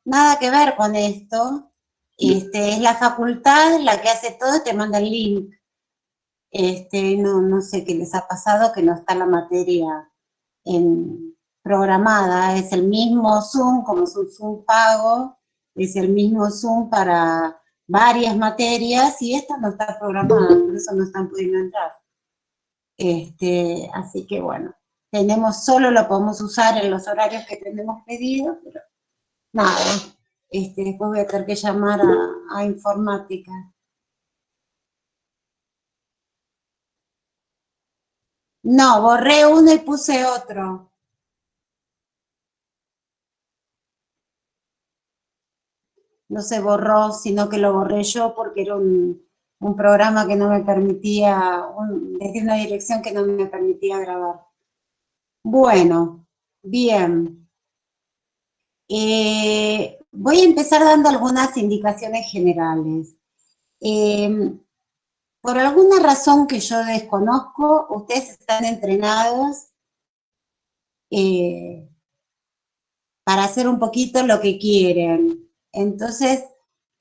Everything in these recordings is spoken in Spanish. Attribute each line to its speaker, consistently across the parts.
Speaker 1: nada que ver con esto. Es la facultad la que hace todo y te manda el link. No sé qué les ha pasado, que no está la materia programada. Es el mismo Zoom, como es un Zoom pago, es el mismo Zoom para varias materias y esta no está programada, por eso no están pudiendo entrar. Así que bueno, solo lo podemos usar en los horarios que tenemos pedido, pero nada, después voy a tener que llamar a informática. No, borré uno y puse otro. No se borró, sino que lo borré yo porque era un programa que no me permitía, desde una dirección que no me permitía grabar. Bueno, bien. Voy a empezar dando algunas indicaciones generales. Eh, por alguna razón que yo desconozco, ustedes están entrenados eh, para hacer un poquito lo que quieren. Entonces,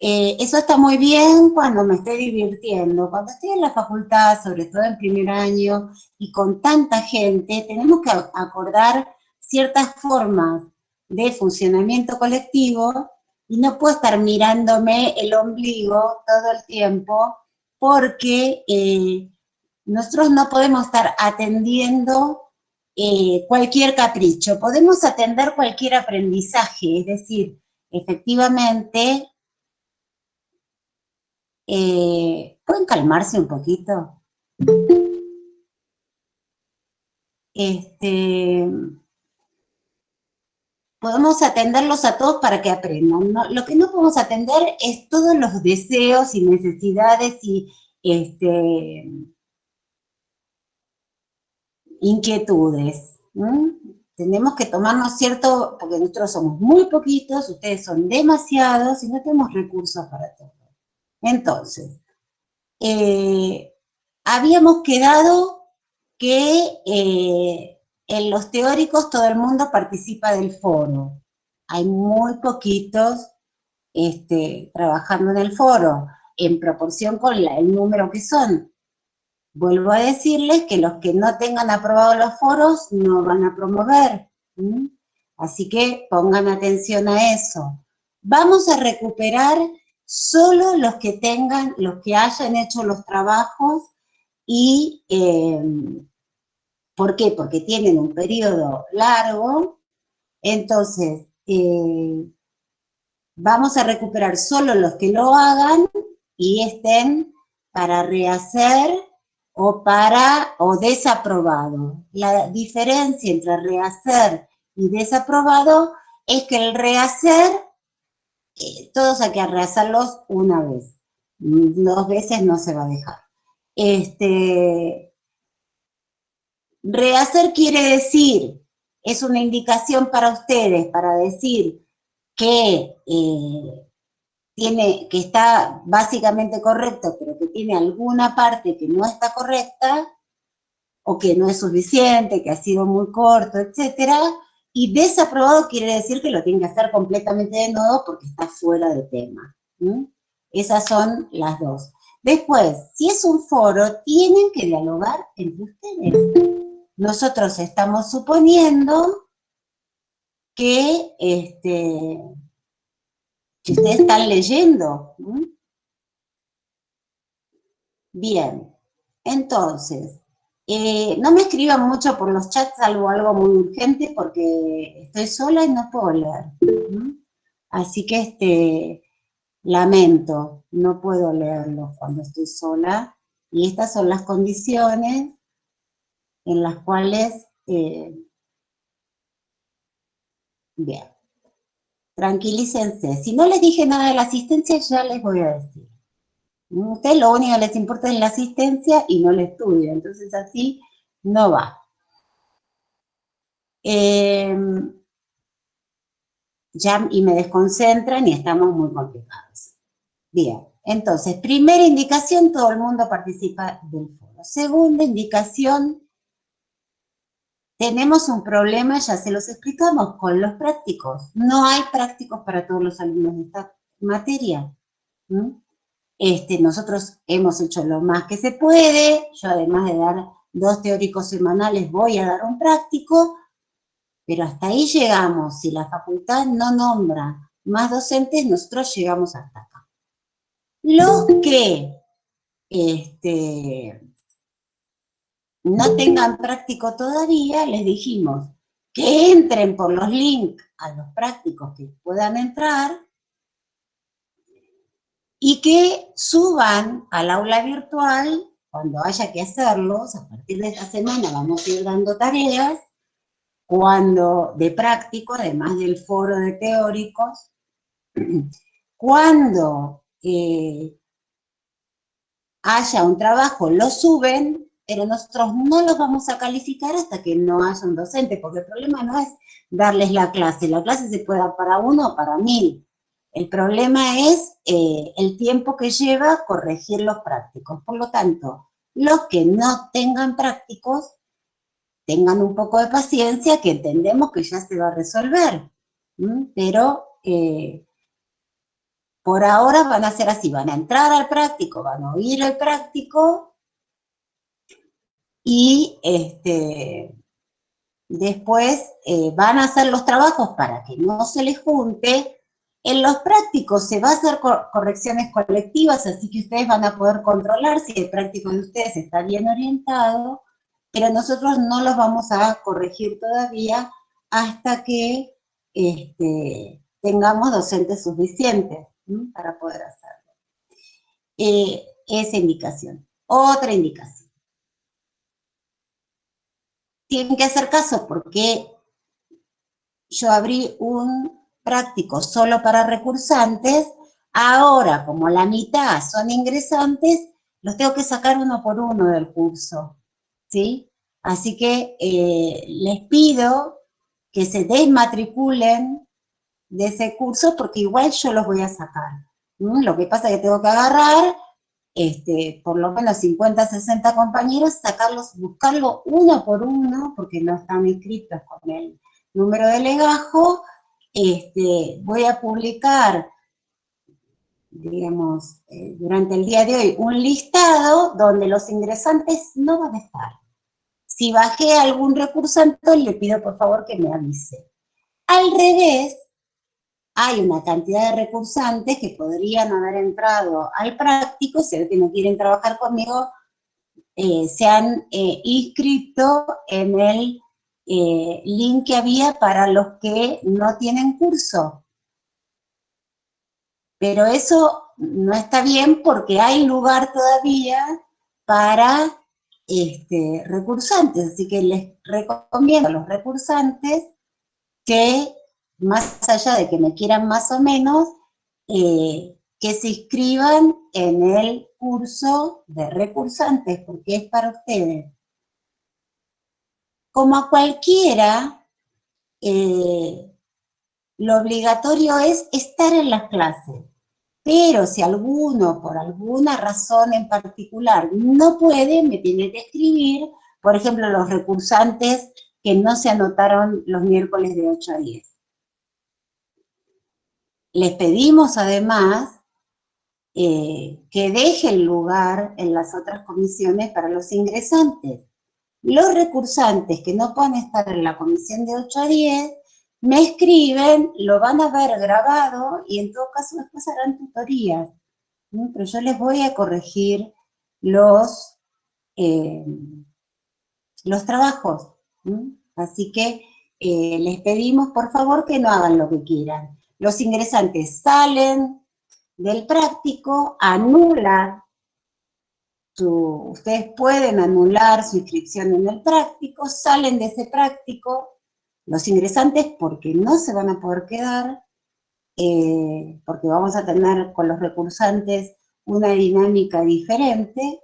Speaker 1: eso está muy bien cuando me estoy divirtiendo. Cuando estoy en la facultad, sobre todo en primer año, y con tanta gente, tenemos que acordar ciertas formas de funcionamiento colectivo y no puedo estar mirándome el ombligo todo el tiempo porque nosotros no podemos estar atendiendo cualquier capricho, podemos atender cualquier aprendizaje, es decir, efectivamente, ¿pueden calmarse un poquito? Este, Podemos atenderlos a todos para que aprendan, ¿no? Lo que no podemos atender es todos los deseos y necesidades y inquietudes. ¿Mm? Tenemos que tomarnos cierto, porque nosotros somos muy poquitos, ustedes son demasiados y no tenemos recursos para todo. Entonces, eh, habíamos quedado que en los teóricos todo el mundo participa del foro. Hay muy poquitos trabajando en el foro, en proporción con el número que son. Vuelvo a decirles que los que no tengan aprobados los foros no van a promover. ¿Mm? Así que pongan atención a eso. Vamos a recuperar solo los que hayan hecho los trabajos y ¿por qué? Porque tienen un periodo largo, entonces vamos a recuperar solo los que lo hagan y estén para rehacer o desaprobado. La diferencia entre rehacer y desaprobado es que el rehacer, todos hay que rehacerlos una vez. 2 veces no se va a dejar. Rehacer quiere decir, es una indicación para ustedes, para decir que que está básicamente correcto, pero que tiene alguna parte que no está correcta, o que no es suficiente, que ha sido muy corto, etcétera, y desaprobado quiere decir que lo tienen que hacer completamente de nuevo porque está fuera de tema. ¿Mm? Esas son las dos. Después, si es un foro, tienen que dialogar entre ustedes. Nosotros estamos suponiendo que, que ustedes están leyendo. ¿Mm? Bien, entonces, no me escriban mucho por los chats, salvo algo muy urgente, porque estoy sola y no puedo leer. ¿Mm? Así que lamento, no puedo leerlos cuando estoy sola. Y estas son las condiciones en las cuales, bien, tranquilícense. Si no les dije nada de la asistencia, ya les voy a decir. A ustedes lo único que les importa es la asistencia y no el estudio, entonces así no va. Y me desconcentran y estamos muy complicados. Bien, entonces, primera indicación, todo el mundo participa del foro. Segunda indicación, tenemos un problema, ya se los explicamos, con los prácticos. No hay prácticos para todos los alumnos de esta materia. Nosotros hemos hecho lo más que se puede. Yo, además de dar 2 teóricos semanales, voy a dar un práctico, pero hasta ahí llegamos. Si la facultad no nombra más docentes, nosotros llegamos hasta acá. Los que no tengan práctico todavía, les dijimos que entren por los links a los prácticos que puedan entrar y que suban al aula virtual cuando haya que hacerlos. A partir de esta semana vamos a ir dando tareas de práctico, además del foro de teóricos. Cuando haya un trabajo, lo suben, pero nosotros no los vamos a calificar hasta que no haya un docente, porque el problema no es darles la clase se puede dar para 1 o para 1000. El problema es el tiempo que lleva corregir los prácticos. Por lo tanto, los que no tengan prácticos, tengan un poco de paciencia, que entendemos que ya se va a resolver. Pero por ahora van a ser así, van a entrar al práctico, van a oír el práctico y después van a hacer los trabajos para que no se les junte. En los prácticos se va a hacer correcciones colectivas, así que ustedes van a poder controlar si el práctico de ustedes está bien orientado, pero nosotros no los vamos a corregir todavía hasta que tengamos docentes suficientes para poder hacerlo. Esa indicación. Otra indicación. Tienen que hacer caso porque yo abrí un práctico solo para recursantes. Ahora, como la mitad son ingresantes, los tengo que sacar uno por uno del curso, ¿sí? Así que les pido que se desmatriculen de ese curso porque igual yo los voy a sacar. Lo que pasa es que tengo que agarrar por lo menos 50, 60 compañeros, sacarlos, buscarlo uno por uno, porque no están inscritos con el número de legajo. Voy a publicar, digamos, durante el día de hoy, un listado donde los ingresantes no van a estar. Si bajé algún recursante, le pido por favor que me avise. Al revés, hay una cantidad de recursantes que podrían haber entrado al práctico, si que no quieren trabajar conmigo, se han inscrito en el link que había para los que no tienen curso. Pero eso no está bien porque hay lugar todavía para recursantes, así que les recomiendo a los recursantes que, más allá de que me quieran más o menos, que se inscriban en el curso de recursantes, porque es para ustedes. Como a cualquiera, lo obligatorio es estar en las clases, pero si alguno, por alguna razón en particular, no puede, me tiene que escribir, por ejemplo, los recursantes que no se anotaron los miércoles de 8 a 10. Les pedimos además que dejen lugar en las otras comisiones para los ingresantes. Los recursantes que no puedan estar en la comisión de 8 a 10, me escriben, lo van a ver grabado y en todo caso después harán tutorías. Pero yo les voy a corregir los trabajos. Así que les pedimos por favor que no hagan lo que quieran. Los ingresantes salen del práctico, anulan ustedes pueden anular su inscripción en el práctico, salen de ese práctico los ingresantes porque no se van a poder quedar, porque vamos a tener con los recursantes una dinámica diferente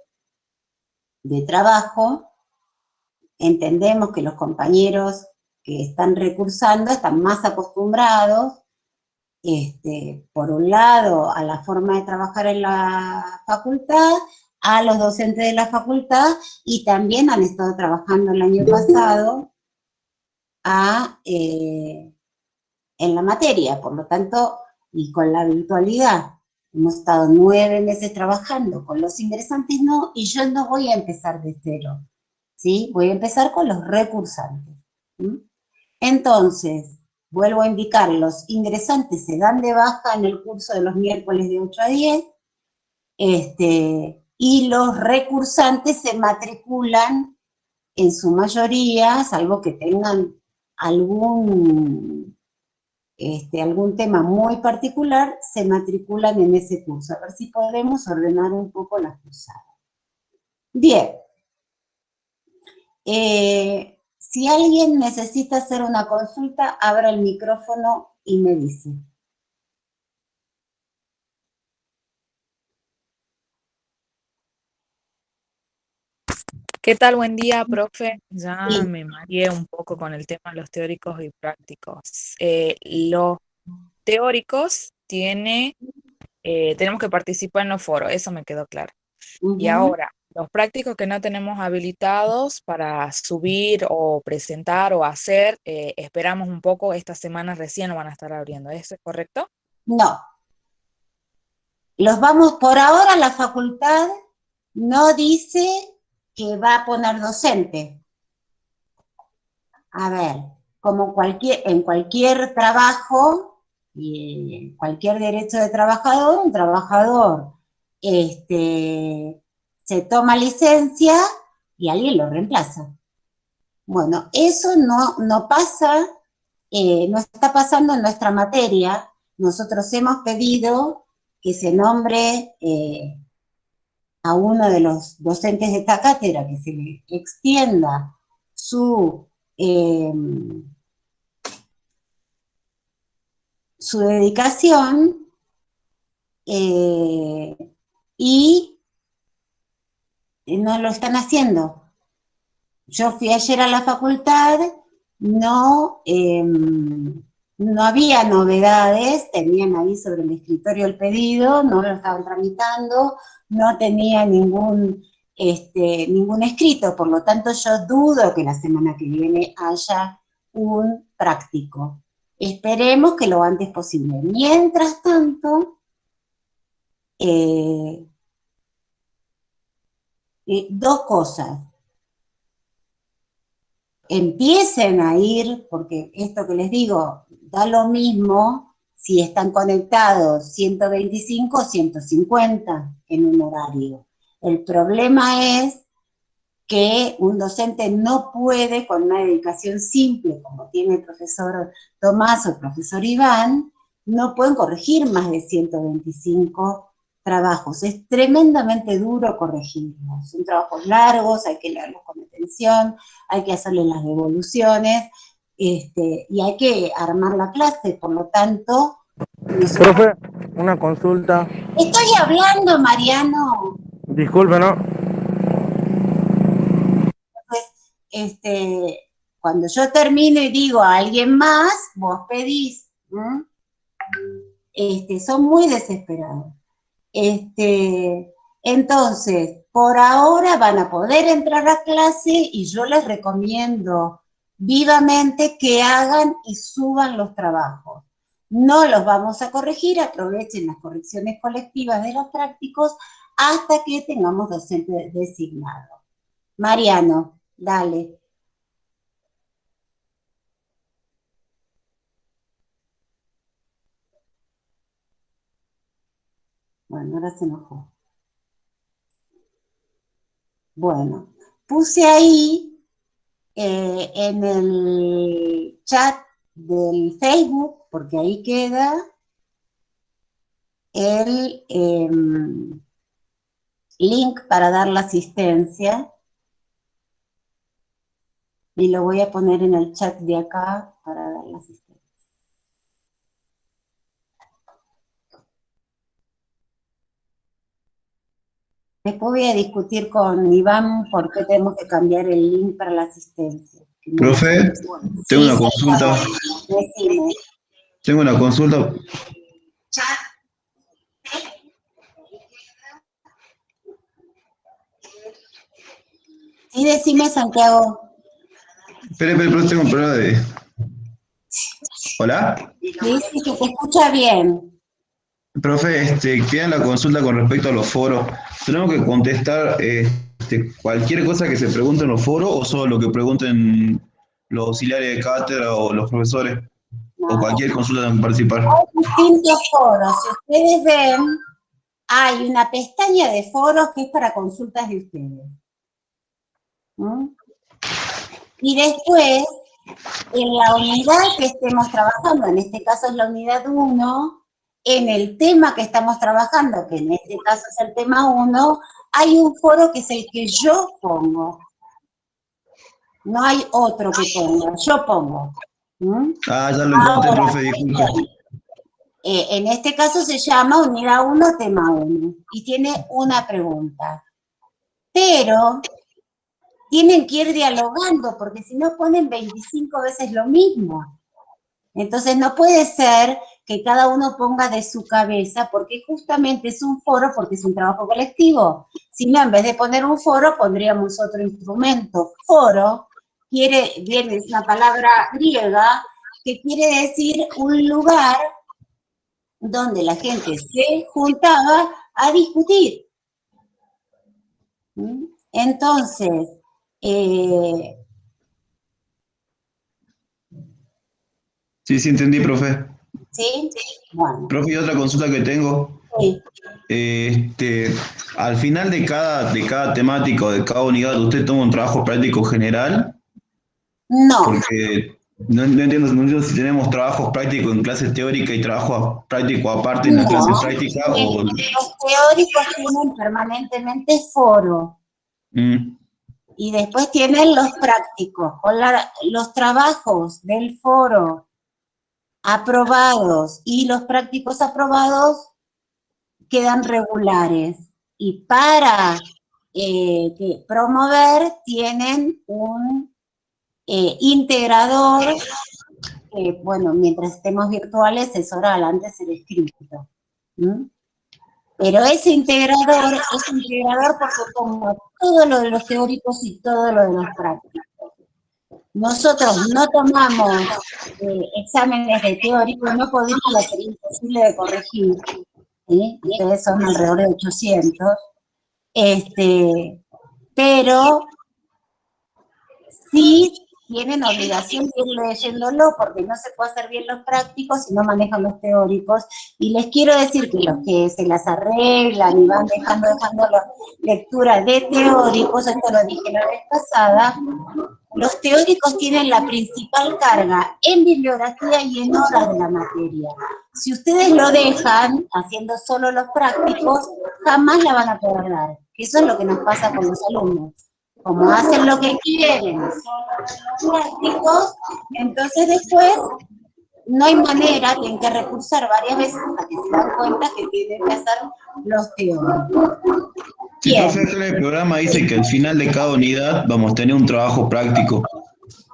Speaker 1: de trabajo. Entendemos que los compañeros que están recursando están más acostumbrados, por un lado, a la forma de trabajar en la facultad, a los docentes de la facultad, y también han estado trabajando el año pasado en la materia, por lo tanto, y con la virtualidad. Hemos estado 9 meses trabajando, con los ingresantes no, y yo no voy a empezar de cero, ¿sí? Voy a empezar con los recursantes. ¿Sí? Entonces, vuelvo a indicar, los ingresantes se dan de baja en el curso de los miércoles de 8 a 10, y los recursantes se matriculan en su mayoría, salvo que tengan algún tema muy particular, se matriculan en ese curso. A ver si podemos ordenar un poco las cursadas. Bien. Si alguien necesita hacer una consulta, abra el micrófono y me dice.
Speaker 2: ¿Qué tal? Buen día, profe. Ya
Speaker 1: Sí.
Speaker 2: me mareé un poco con el tema de los teóricos y prácticos. Los teóricos tenemos que participar en los foros, eso me quedó claro. Y ahora, los prácticos que no tenemos habilitados para subir o presentar o hacer, esperamos un poco, esta semana recién lo van a estar abriendo. ¿Eso es correcto?
Speaker 1: No. Los vamos, por ahora la facultad no dice que va a poner docente. A ver, como en cualquier trabajo y en cualquier derecho de trabajador, un trabajador se toma licencia y alguien lo reemplaza. Bueno, eso no pasa, no está pasando en nuestra materia. Nosotros hemos pedido que se nombre a uno de los docentes de esta cátedra, que se le extienda eh, su dedicación, y no lo están haciendo. Yo fui ayer a la facultad, no había novedades, tenían ahí sobre el escritorio el pedido, no lo estaban tramitando, no tenía ningún escrito, por lo tanto yo dudo que la semana que viene haya un práctico. Esperemos que lo antes posible. Mientras tanto, dos cosas. Empiecen a ir, porque esto que les digo, da lo mismo si están conectados 125 o 150 en un horario. El problema es que un docente no puede, con una dedicación simple, como tiene el profesor Tomás o el profesor Iván, no pueden corregir más de 125 trabajos. Es tremendamente duro corregirlos. Son trabajos largos, hay que leerlos con atención, hay que hacerles las devoluciones, y hay que armar la clase. Por lo tanto, nosotros...
Speaker 3: Profe, una consulta.
Speaker 1: Estoy hablando, Mariano.
Speaker 3: Disculpe, ¿no?
Speaker 1: Entonces, cuando yo termino y digo a alguien más, vos pedís. Son muy desesperados. Entonces, por ahora van a poder entrar a clase y yo les recomiendo vivamente que hagan y suban los trabajos. No los vamos a corregir, aprovechen las correcciones colectivas de los prácticos hasta que tengamos docente designado. Mariano, dale. Bueno, ahora se enojó. Bueno, puse ahí en el chat del Facebook, porque ahí queda el link para dar la asistencia, y lo voy a poner en el chat de acá para dar la asistencia. Después voy a discutir con Iván por qué tenemos que cambiar el link para la asistencia.
Speaker 4: Profe, tengo
Speaker 1: Sí,
Speaker 4: una consulta.
Speaker 1: decime.
Speaker 4: Tengo una consulta.
Speaker 1: Sí, decime, Santiago.
Speaker 4: Pero tengo un problema de... ¿Hola?
Speaker 1: Dice que te escucha bien.
Speaker 4: Profe, tienen la consulta con respecto a los foros. ¿Tenemos que contestar cualquier cosa que se pregunte en los foros o solo lo que pregunten los auxiliares de cátedra o los profesores? ¿O
Speaker 1: No.
Speaker 4: cualquier consulta tenemos que participar?
Speaker 1: Hay distintos foros. Si ustedes ven, hay una pestaña de foros que es para consultas de ustedes. ¿Mm? Y después, en la unidad que estemos trabajando, en este caso es la unidad 1, en el tema que estamos trabajando, que en este caso es el tema 1, hay un foro que es el que yo pongo. No hay otro que ponga, yo pongo. ¿Mm?
Speaker 4: Ah, ya lo encontré,
Speaker 1: Ahora,
Speaker 4: profe, disculpe.
Speaker 1: en este caso se llama unidad 1, tema 1, y tiene una pregunta. Pero tienen que ir dialogando, porque si no ponen 25 veces lo mismo. Entonces no puede ser que cada uno ponga de su cabeza, porque justamente es un foro, porque es un trabajo colectivo. Si no, en vez de poner un foro, pondríamos otro instrumento. Foro viene, es una palabra griega, que quiere decir un lugar donde la gente se juntaba a discutir. ¿Mm? Entonces,
Speaker 4: Sí, entendí, profe.
Speaker 1: ¿sí? Bueno.
Speaker 4: Profe, y otra consulta que tengo.
Speaker 1: Sí.
Speaker 4: Al final de cada temática o de cada unidad, ¿usted toma un trabajo práctico general?
Speaker 1: No.
Speaker 4: Porque no entiendo si tenemos trabajos prácticos en clases teóricas y trabajo práctico aparte en la clase práctica o...
Speaker 1: Los teóricos tienen permanentemente foro y después tienen los prácticos. Los trabajos del foro aprobados y los prácticos aprobados quedan regulares. Y para promover tienen un integrador. Bueno, mientras estemos virtuales es oral, antes era escrito. ¿Mm? Pero ese integrador es integrador porque como todo lo de los teóricos y todo lo de los prácticos. Nosotros no tomamos exámenes de teórico, no podría ser imposible de corregir, ¿sí? Ustedes son alrededor de 800, pero sí tienen obligación de ir leyéndolo porque no se puede hacer bien los prácticos si no manejan los teóricos. Y les quiero decir que los que se las arreglan y van dejando la lectura de teóricos, esto lo dije la vez pasada, los teóricos tienen la principal carga en bibliografía y en horas de la materia. Si ustedes lo dejan haciendo solo los prácticos, jamás la van a poder dar. Eso es lo que nos pasa con los alumnos. Como hacen lo que quieren, son los prácticos, entonces después no hay manera, tienen que recursar varias veces hasta que se dan cuenta que tienen que hacer los teóricos.
Speaker 4: Sí, profe, acá en el programa dice que al final de cada unidad vamos a tener un trabajo práctico.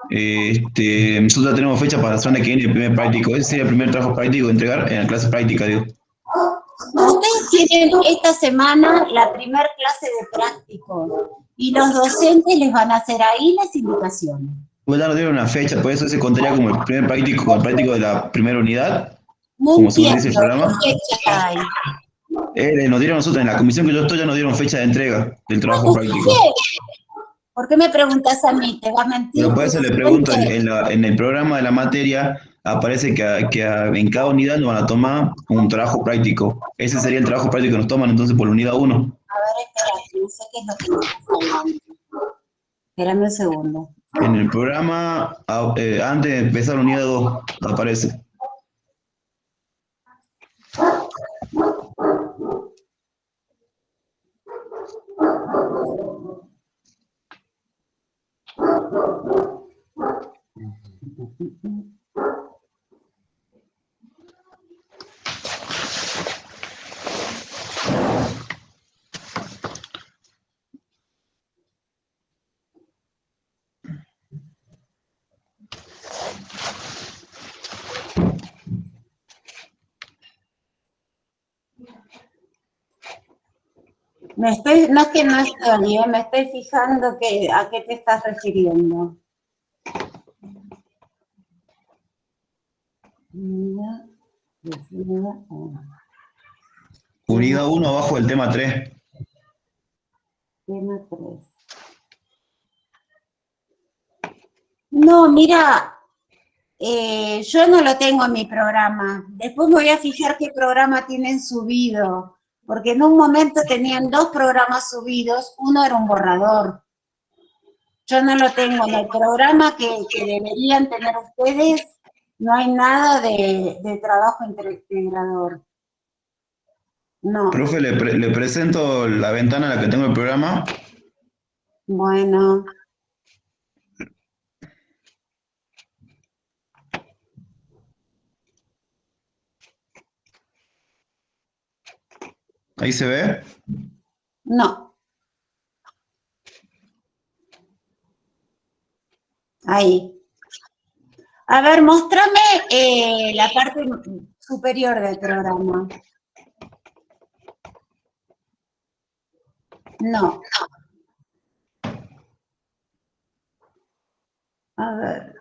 Speaker 4: Nosotros tenemos fecha para la semana que viene el primer práctico. Ese sería el primer trabajo práctico de entregar en la clase práctica, digo.
Speaker 1: Ustedes tienen esta semana la primera clase de prácticos y los docentes les van a hacer ahí las indicaciones.
Speaker 4: Pues ya nos dieron una fecha, por eso se contaría como el primer práctico, el práctico de la primera unidad,
Speaker 1: No
Speaker 4: como según dice
Speaker 1: entiendo,
Speaker 4: el programa.
Speaker 1: ¿qué fecha hay?
Speaker 4: Nos dieron nosotros, en la comisión que yo estoy, ya nos dieron fecha de entrega del trabajo práctico.
Speaker 1: ¿Por qué me preguntas a mí? ¿Te va a mentir?
Speaker 4: Pero por eso le pregunto, en el programa de la materia aparece que en cada unidad nos van a tomar un trabajo práctico. Ese sería el trabajo práctico que nos toman entonces por la unidad 1.
Speaker 1: A ver, espera, no sé qué es lo que me está hablando. Espérame un segundo.
Speaker 4: En el programa, antes de empezar la unidad 2, aparece.
Speaker 1: No es que no estoy, me estoy fijando a qué te estás refiriendo. Unidad 1.
Speaker 4: Unidad 1 abajo del tema 3.
Speaker 1: Tema 3. No, mira, yo no lo tengo en mi programa. Después me voy a fijar qué programa tienen subido, porque en un momento tenían 2 programas subidos, uno era un borrador. Yo no lo tengo en el programa que deberían tener ustedes, no hay nada de trabajo integrador. No.
Speaker 4: Profe, le presento la ventana en la que tengo el programa.
Speaker 1: Bueno.
Speaker 4: Ahí se ve.
Speaker 1: No. Ahí. A ver, mostrame la parte superior del programa. No. A ver,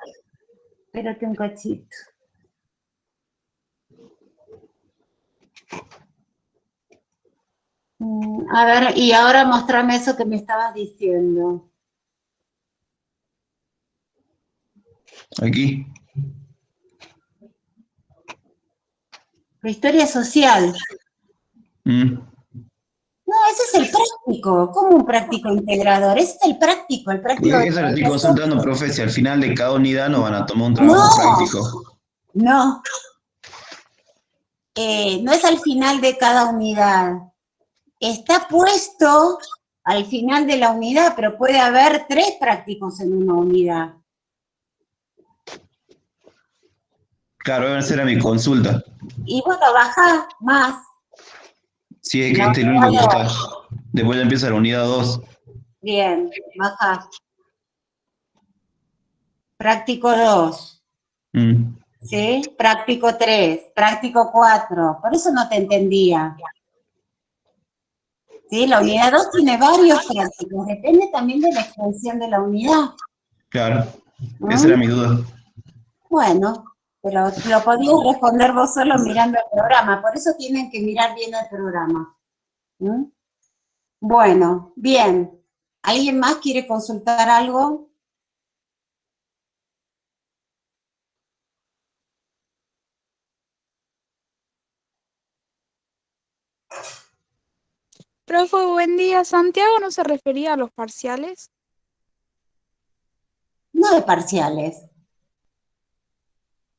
Speaker 1: espérate un cachito. A ver, y ahora mostrame eso que me estabas diciendo.
Speaker 4: Aquí.
Speaker 1: La historia social.
Speaker 4: Mm.
Speaker 1: No, ese es el práctico. ¿Cómo un práctico integrador? Ese es el práctico de
Speaker 4: Eso lo estoy consultando, profe, si al final de cada unidad nos van a tomar un trabajo práctico.
Speaker 1: No. No es al final de cada unidad. Está puesto al final de la unidad, pero puede haber 3 prácticos en una unidad.
Speaker 4: Claro, esa era mi consulta.
Speaker 1: Y bueno, baja más.
Speaker 4: Sí, es que este es el único que está. Después ya empieza la unidad 2.
Speaker 1: Bien, baja. Práctico 2. ¿Sí? Práctico 3. Práctico 4. Por eso no te entendía. ¿Sí? La unidad 2 tiene varios prácticos. Depende también de la extensión de la unidad.
Speaker 4: Claro, esa era mi duda.
Speaker 1: Bueno, pero lo podías responder vos solo mirando el programa. Por eso tienen que mirar bien el programa. Bueno, bien. ¿Alguien más quiere consultar algo?
Speaker 5: Profe, buen día. ¿Santiago no se refería a los parciales?
Speaker 1: No de parciales.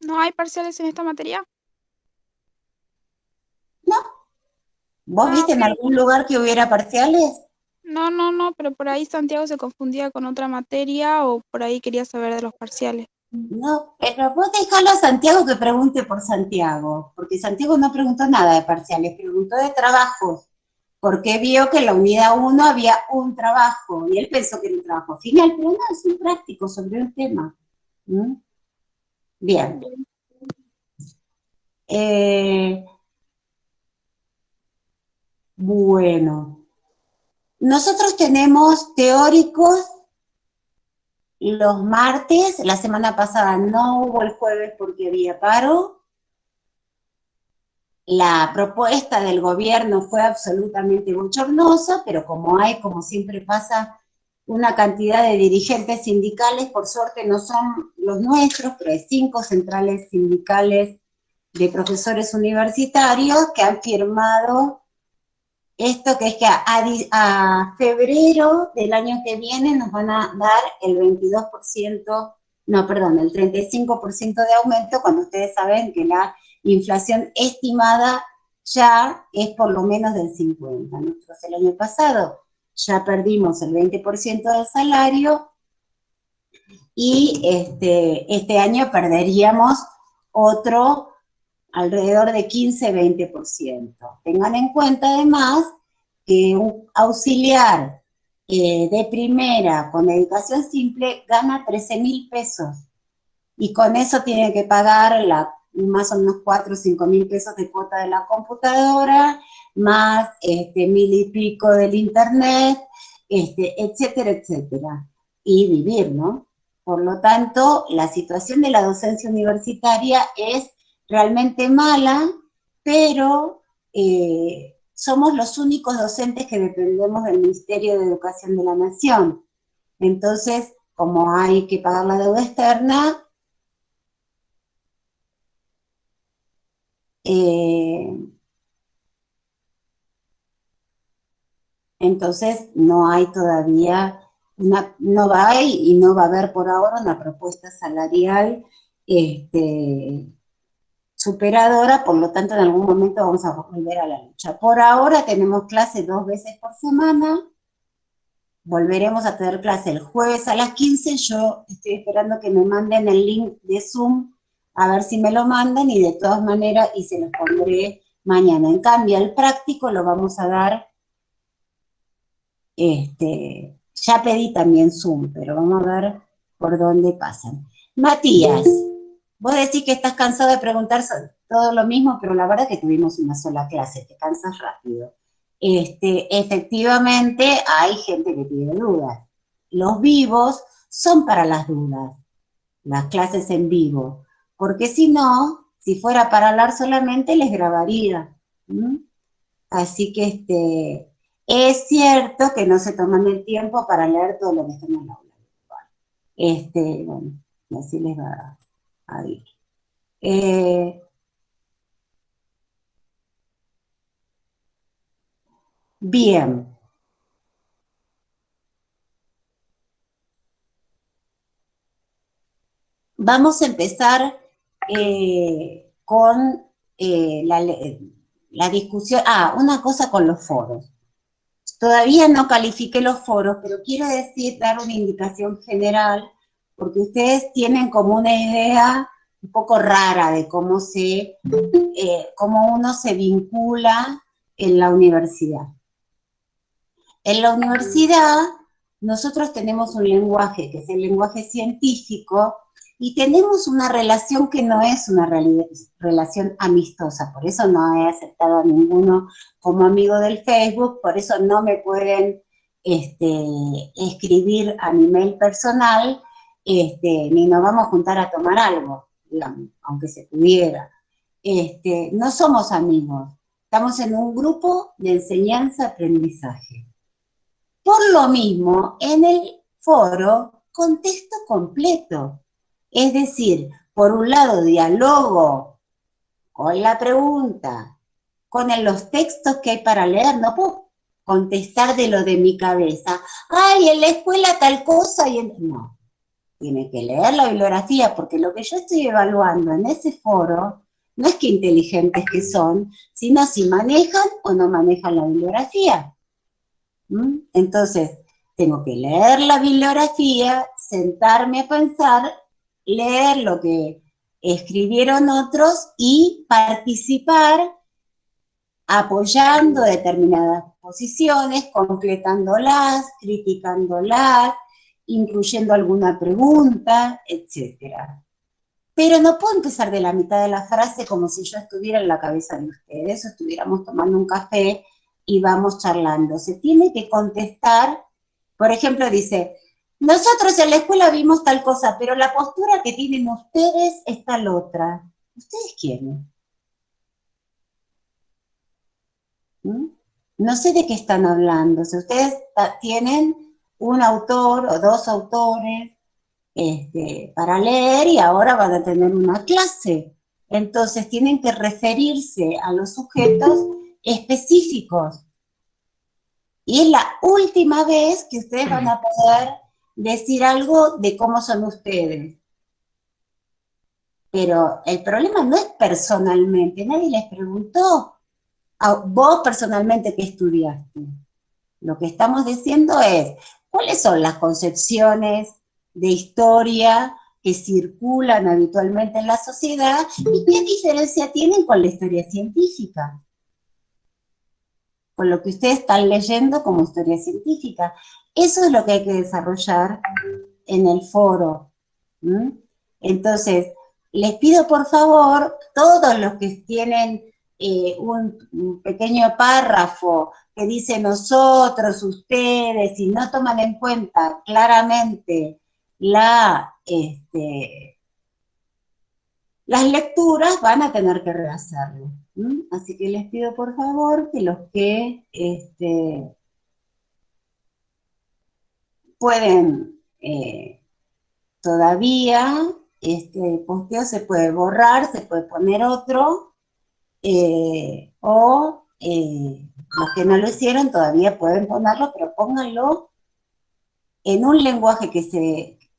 Speaker 5: ¿No hay parciales en esta materia?
Speaker 1: No. ¿Vos viste en algún lugar que hubiera parciales?
Speaker 5: No, pero por ahí Santiago se confundía con otra materia o por ahí quería saber de los parciales.
Speaker 1: No, pero vos dejalo a Santiago que pregunte por Santiago, porque Santiago no preguntó nada de parciales, preguntó de trabajos, porque vio que en la unidad 1 había un trabajo, y él pensó que era un trabajo final, pero no, es un práctico sobre un tema. Bien. Bueno. Nosotros tenemos teóricos los martes, la semana pasada no hubo el jueves porque había paro. La propuesta del gobierno fue absolutamente bochornosa, pero como siempre pasa, una cantidad de dirigentes sindicales, por suerte no son los nuestros, pero hay 5 centrales sindicales de profesores universitarios que han firmado esto, que es que a febrero del año que viene nos van a dar el 22%, no, perdón, el 35% de aumento, cuando ustedes saben que la inflación estimada ya es por lo menos del 50%. Nosotros el año pasado ya perdimos el 20% del salario y este año perderíamos otro alrededor de 15-20%. Tengan en cuenta además que un auxiliar de primera con educación simple gana 13.000 pesos y con eso tiene que pagar más o menos 4 o 5.000 pesos de cuota de la computadora, más 1.000 y pico del internet, etcétera, etcétera, y vivir, ¿no? Por lo tanto, la situación de la docencia universitaria es realmente mala, pero somos los únicos docentes que dependemos del Ministerio de Educación de la Nación. Entonces, como hay que pagar la deuda externa, entonces no hay todavía, no va y no va a haber por ahora una propuesta salarial superadora, por lo tanto en algún momento vamos a volver a la lucha. Por ahora tenemos clase 2 veces por semana, volveremos a tener clase el jueves a las 15, yo estoy esperando que me manden el link de Zoom, a ver si me lo mandan, y de todas maneras, y se los pondré mañana. En cambio, el práctico lo vamos a dar, ya pedí también Zoom, pero vamos a ver por dónde pasan. Matías, vos decís que estás cansado de preguntar todo lo mismo, pero la verdad que tuvimos una sola clase, te cansas rápido. Efectivamente hay gente que tiene dudas. Los vivos son para las dudas, las clases en vivo, porque si no, si fuera para hablar solamente, les grabaría. ¿Mm? Así que es cierto que no se toman el tiempo para leer todo lo que está en el aula. Bueno, así les va a ir. Bien. Vamos a empezar con la discusión. Una cosa con los foros. Todavía no califiqué los foros, pero quiero dar una indicación general, porque ustedes tienen como una idea un poco rara de cómo uno se vincula en la universidad. En la universidad nosotros tenemos un lenguaje, que es el lenguaje científico, y tenemos una relación que no es una relación amistosa, por eso no he aceptado a ninguno como amigo del Facebook, por eso no me pueden escribir a mi mail personal, ni nos vamos a juntar a tomar algo, digamos, aunque se pudiera. No somos amigos, estamos en un grupo de enseñanza-aprendizaje. Por lo mismo, en el foro contesto completo. Es decir, por un lado dialogo con la pregunta, con los textos que hay para leer, no puedo contestar de lo de mi cabeza. ¡Ay, en la escuela tal cosa! No, tiene que leer la bibliografía, porque lo que yo estoy evaluando en ese foro no es qué inteligentes que son, sino si manejan o no manejan la bibliografía. Entonces, tengo que leer la bibliografía, sentarme a pensar, leer lo que escribieron otros y participar apoyando determinadas posiciones, completándolas, criticándolas, incluyendo alguna pregunta, etc. Pero no puedo empezar de la mitad de la frase como si yo estuviera en la cabeza de ustedes o estuviéramos tomando un café y vamos charlando. Se tiene que contestar, por ejemplo, dice, nosotros en la escuela vimos tal cosa, pero la postura que tienen ustedes es tal otra. ¿Ustedes quiénes? No sé de qué están hablando. Si ustedes tienen un autor o dos autores para leer y ahora van a tener una clase. Entonces tienen que referirse a los sujetos específicos. Y es la última vez que ustedes van a poder decir algo de cómo son ustedes. Pero el problema no es personalmente, nadie les preguntó a vos personalmente qué estudiaste. Lo que estamos diciendo es, ¿cuáles son las concepciones de historia que circulan habitualmente en la sociedad y qué diferencia tienen con la historia científica? Con lo que ustedes están leyendo como historia científica. Eso es lo que hay que desarrollar en el foro. Entonces, les pido por favor, todos los que tienen un pequeño párrafo que dice nosotros, ustedes, y no toman en cuenta claramente las lecturas van a tener que rehacerlo. Así que les pido por favor que los que pueden todavía, este posteo se puede borrar, se puede poner otro, los que no lo hicieron todavía pueden ponerlo, pero pónganlo en un lenguaje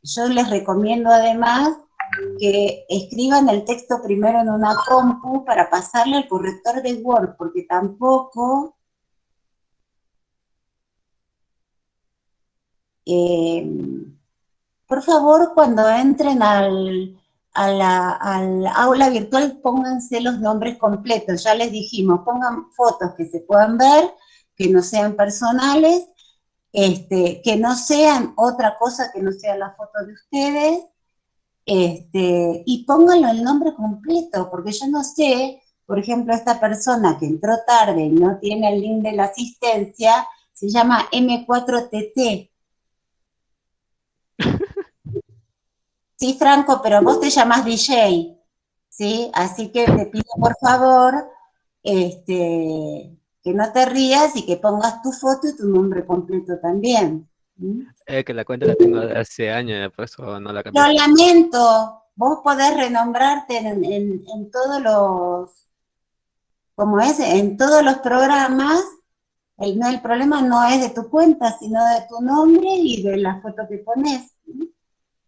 Speaker 1: yo les recomiendo además que escriban el texto primero en una compu para pasarle al corrector de Word, porque tampoco por favor, cuando entren al aula virtual, pónganse los nombres completos. Ya les dijimos, pongan fotos que se puedan ver, que no sean personales, que no sean otra cosa que no sea la foto de ustedes, y pónganlo el nombre completo, porque yo no sé, por ejemplo, esta persona que entró tarde y no tiene el link de la asistencia, se llama M4TT. Sí, Franco, pero vos te llamás DJ, ¿sí? Así que te pido por favor que no te rías y que pongas tu foto y tu nombre completo también.
Speaker 6: Que la cuenta la tengo de hace años, por eso no la
Speaker 1: Lo
Speaker 6: cambié.
Speaker 1: lamento, vos podés renombrarte en todos como es, en todos los programas. El problema no es de tu cuenta, sino de tu nombre y de la foto que pones.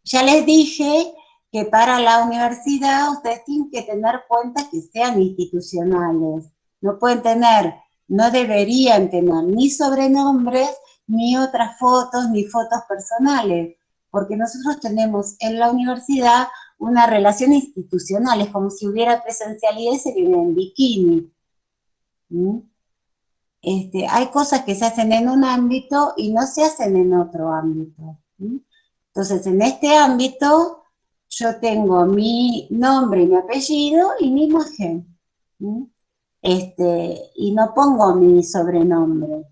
Speaker 1: Ya les dije que para la universidad ustedes tienen que tener cuentas que sean institucionales. No pueden tener, no deberían tener ni sobrenombres, ni otras fotos, ni fotos personales, porque nosotros tenemos en la universidad una relación institucional, es como si hubiera presencialidad y se vive en bikini. ¿Mm? Hay cosas que se hacen en un ámbito y no se hacen en otro ámbito. Entonces, en este ámbito, yo tengo mi nombre y mi apellido y mi imagen. Y no pongo mi sobrenombre,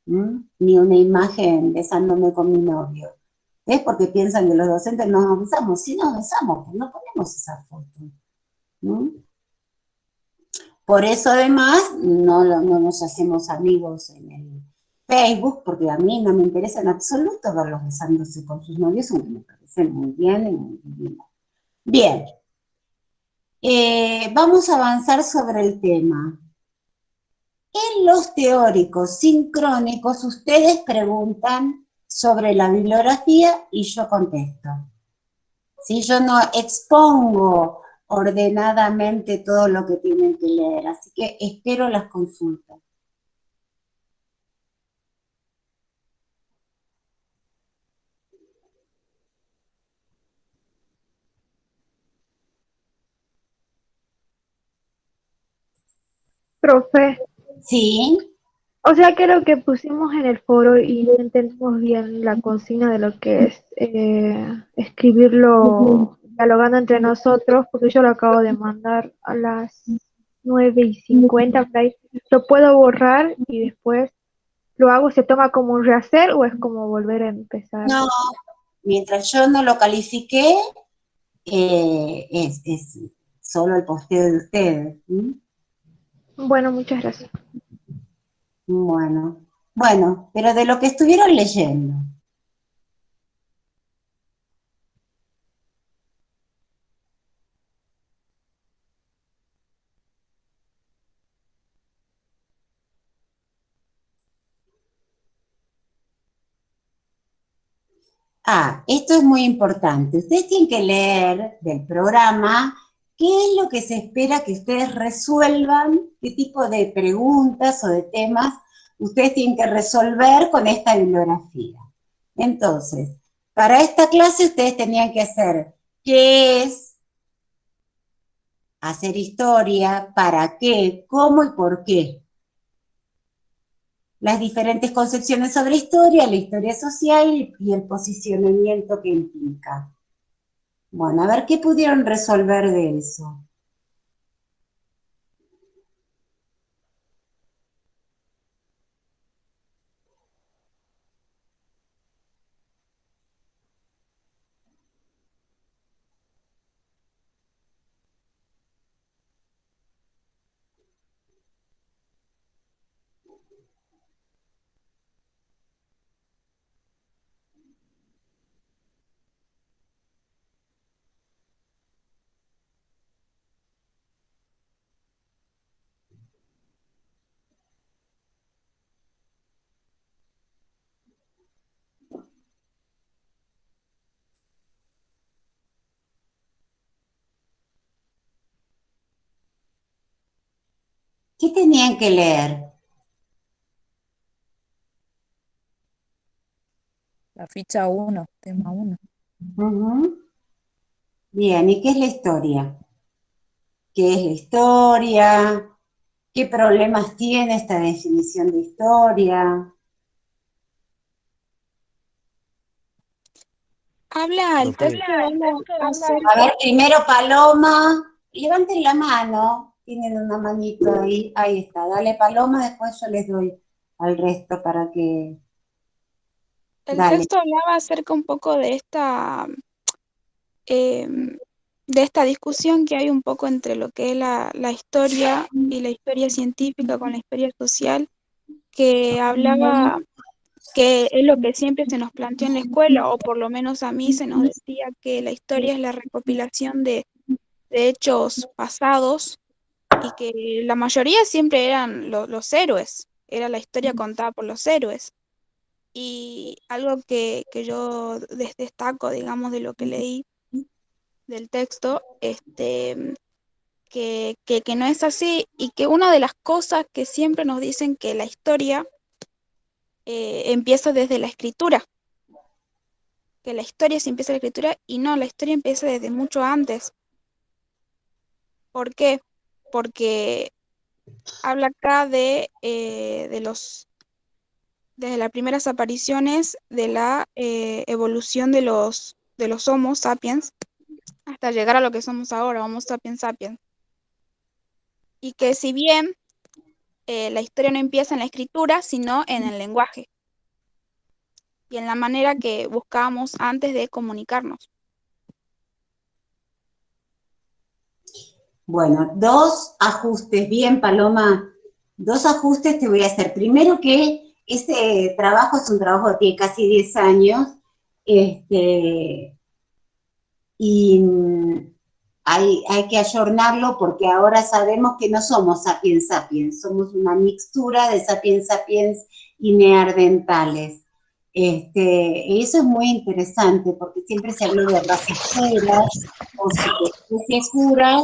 Speaker 1: ni una imagen besándome con mi novio. ¿Ves? Porque piensan que los docentes no nos besamos. Sí nos besamos, pero no ponemos esa foto. Por eso además no nos hacemos amigos en el Facebook, porque a mí no me interesa en absoluto verlos besándose con sus novios, aunque me parece muy bien y muy lindo. Bien, vamos a avanzar sobre el tema. En los teóricos sincrónicos, ustedes preguntan sobre la bibliografía y yo contesto. Si yo no expongo ordenadamente todo lo que tienen que leer, así que espero las consultas.
Speaker 7: Profe,
Speaker 1: Sí,
Speaker 7: o sea que lo que pusimos en el foro y no entendemos bien la consigna de lo que es escribirlo dialogando entre nosotros, porque yo lo acabo de mandar a las 9:50 por ahí. ¿Lo puedo borrar y después lo hago? ¿Se toma como un rehacer o es como volver a empezar?
Speaker 1: no, mientras yo no lo califiqué, es solo el posteo de ustedes.
Speaker 7: Bueno, muchas gracias.
Speaker 1: Bueno, pero de lo que estuvieron leyendo. Esto es muy importante. Ustedes tienen que leer del programa qué es lo que se espera que ustedes resuelvan, qué tipo de preguntas o de temas ustedes tienen que resolver con esta bibliografía. Entonces, para esta clase ustedes tenían que hacer qué es hacer historia, para qué, cómo y por qué. Las diferentes concepciones sobre historia, la historia social y el posicionamiento que implica. Bueno, a ver qué pudieron resolver de eso. ¿Qué tenían que leer?
Speaker 2: La ficha 1, tema 1.
Speaker 1: Ujú. Bien, ¿y qué es la historia? ¿Qué es la historia? ¿Qué problemas tiene esta definición de historia?
Speaker 5: El texto habla
Speaker 1: A
Speaker 5: acerca,
Speaker 1: ver, primero Paloma, levanten la mano, tienen una manito ahí, ahí está, dale Paloma, después yo les doy al resto para que,
Speaker 5: el
Speaker 1: dale.
Speaker 5: texto hablaba acerca un poco de esta discusión que hay un poco entre lo que es la historia y la historia científica con la historia social, que hablaba que es lo que siempre se nos planteó en la escuela, o por lo menos a mí se nos decía que la historia es la recopilación de hechos pasados y que la mayoría siempre eran los héroes, era la historia contada por los héroes. Y algo que yo destaco, digamos, de lo que leí del texto, que no es así y que una de las cosas que siempre nos dicen que la historia empieza desde la escritura, que la historia se empieza en la escritura y no, la historia empieza desde mucho antes. ¿Por qué? Porque habla acá desde las primeras apariciones de la evolución de los Homo sapiens hasta llegar a lo que somos ahora, Homo sapiens sapiens. Y que si bien la historia no empieza en la escritura, sino en el lenguaje y en la manera que buscábamos antes de comunicarnos.
Speaker 1: Bueno, dos ajustes, bien Paloma, dos ajustes te voy a hacer. Primero que este trabajo es un trabajo que tiene casi 10 años, y hay que ayornarlo porque ahora sabemos que no somos sapiens sapiens, somos una mixtura de sapiens sapiens y neandertales. Y eso es muy interesante porque siempre se habló de razas puras o subespecies puras,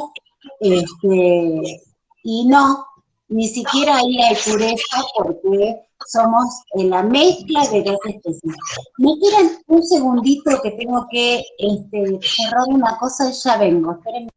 Speaker 1: y no, ni siquiera ahí hay pureza porque somos la mezcla de dos especies. ¿Me esperan un segundito que tengo que cerrar una cosa y ya vengo? Espérenme.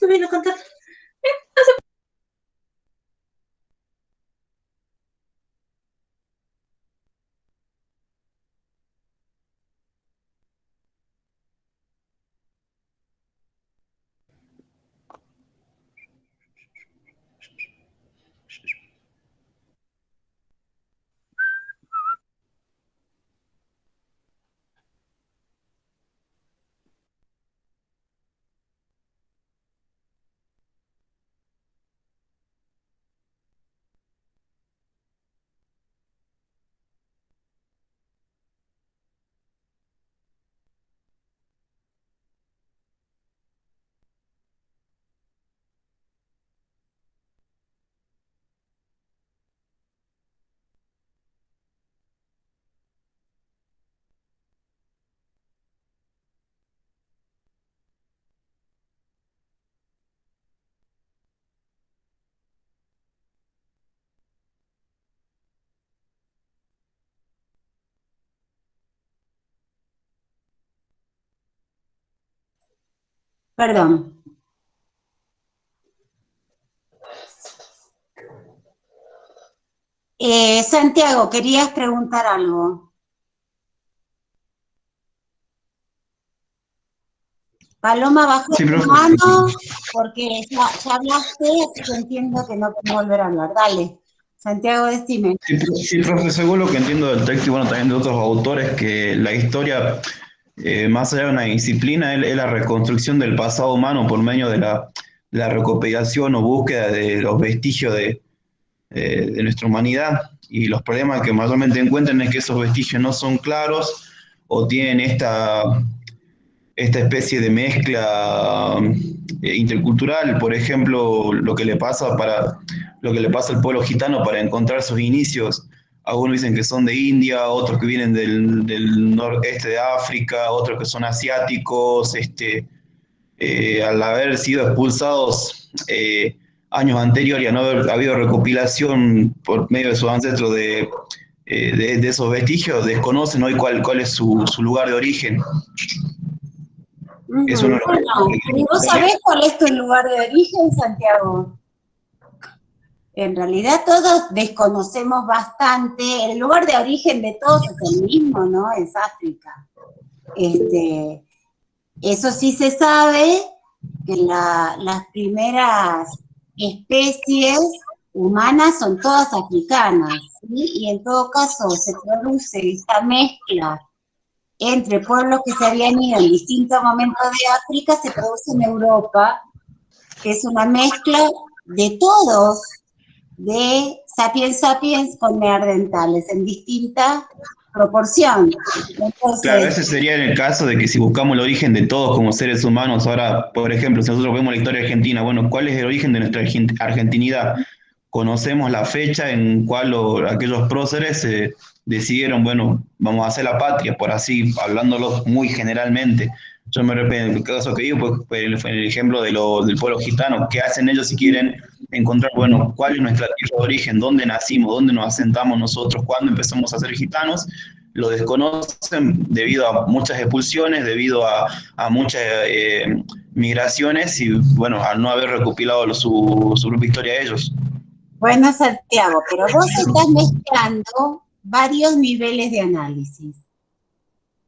Speaker 1: Me vino a contar. Perdón. Santiago, querías preguntar algo. Paloma, bajó
Speaker 4: Sí,
Speaker 1: tu
Speaker 4: profe.
Speaker 1: mano porque ya hablaste, así que entiendo que no puedo volver a hablar. Dale, Santiago, decime.
Speaker 4: Sí, profe, según lo que entiendo del texto y bueno, también de otros autores, que la historia, más allá de una disciplina, es la reconstrucción del pasado humano por medio de la recopilación o búsqueda de los vestigios de nuestra humanidad. Y los problemas que mayormente encuentran es que esos vestigios no son claros o tienen esta especie de mezcla intercultural. Por ejemplo, lo que le pasa al pueblo gitano para encontrar sus inicios. Algunos dicen que son de India, otros que vienen del noreste de África, otros que son asiáticos, al haber sido expulsados años anteriores y a no haber habido recopilación por medio de sus ancestros de esos vestigios, desconocen hoy cuál es su lugar de origen. Es uno de los
Speaker 1: Bueno, ¿y vos sabés cuál es tu lugar de origen, Santiago? En realidad todos desconocemos bastante. El lugar de origen de todos es el mismo, ¿no? Es África. Eso sí se sabe, que las primeras especies humanas son todas africanas, ¿sí? Y en todo caso se produce esta mezcla entre pueblos que se habían ido en distintos momentos de África, se produce en Europa, que es una mezcla de todos, de sapiens sapiens con neandertales, en distinta proporción. Entonces,
Speaker 4: claro, ese sería en el caso de que si buscamos el origen de todos como seres humanos, ahora, por ejemplo, si nosotros vemos la historia argentina, bueno, ¿cuál es el origen de nuestra argentinidad? Conocemos la fecha en cual aquellos próceres decidieron, bueno, vamos a hacer la patria, por así, hablándolo muy generalmente. Yo me repito, en el caso que digo, pues el ejemplo del pueblo gitano, ¿qué hacen ellos si quieren encontrar, bueno, cuál es nuestra tierra de origen, dónde nacimos, dónde nos asentamos nosotros, cuándo empezamos a ser gitanos? Lo desconocen debido a muchas expulsiones, debido a muchas migraciones y, bueno, al no haber recopilado su propia historia de ellos.
Speaker 1: bueno, Santiago, pero vos estás mezclando varios niveles de análisis.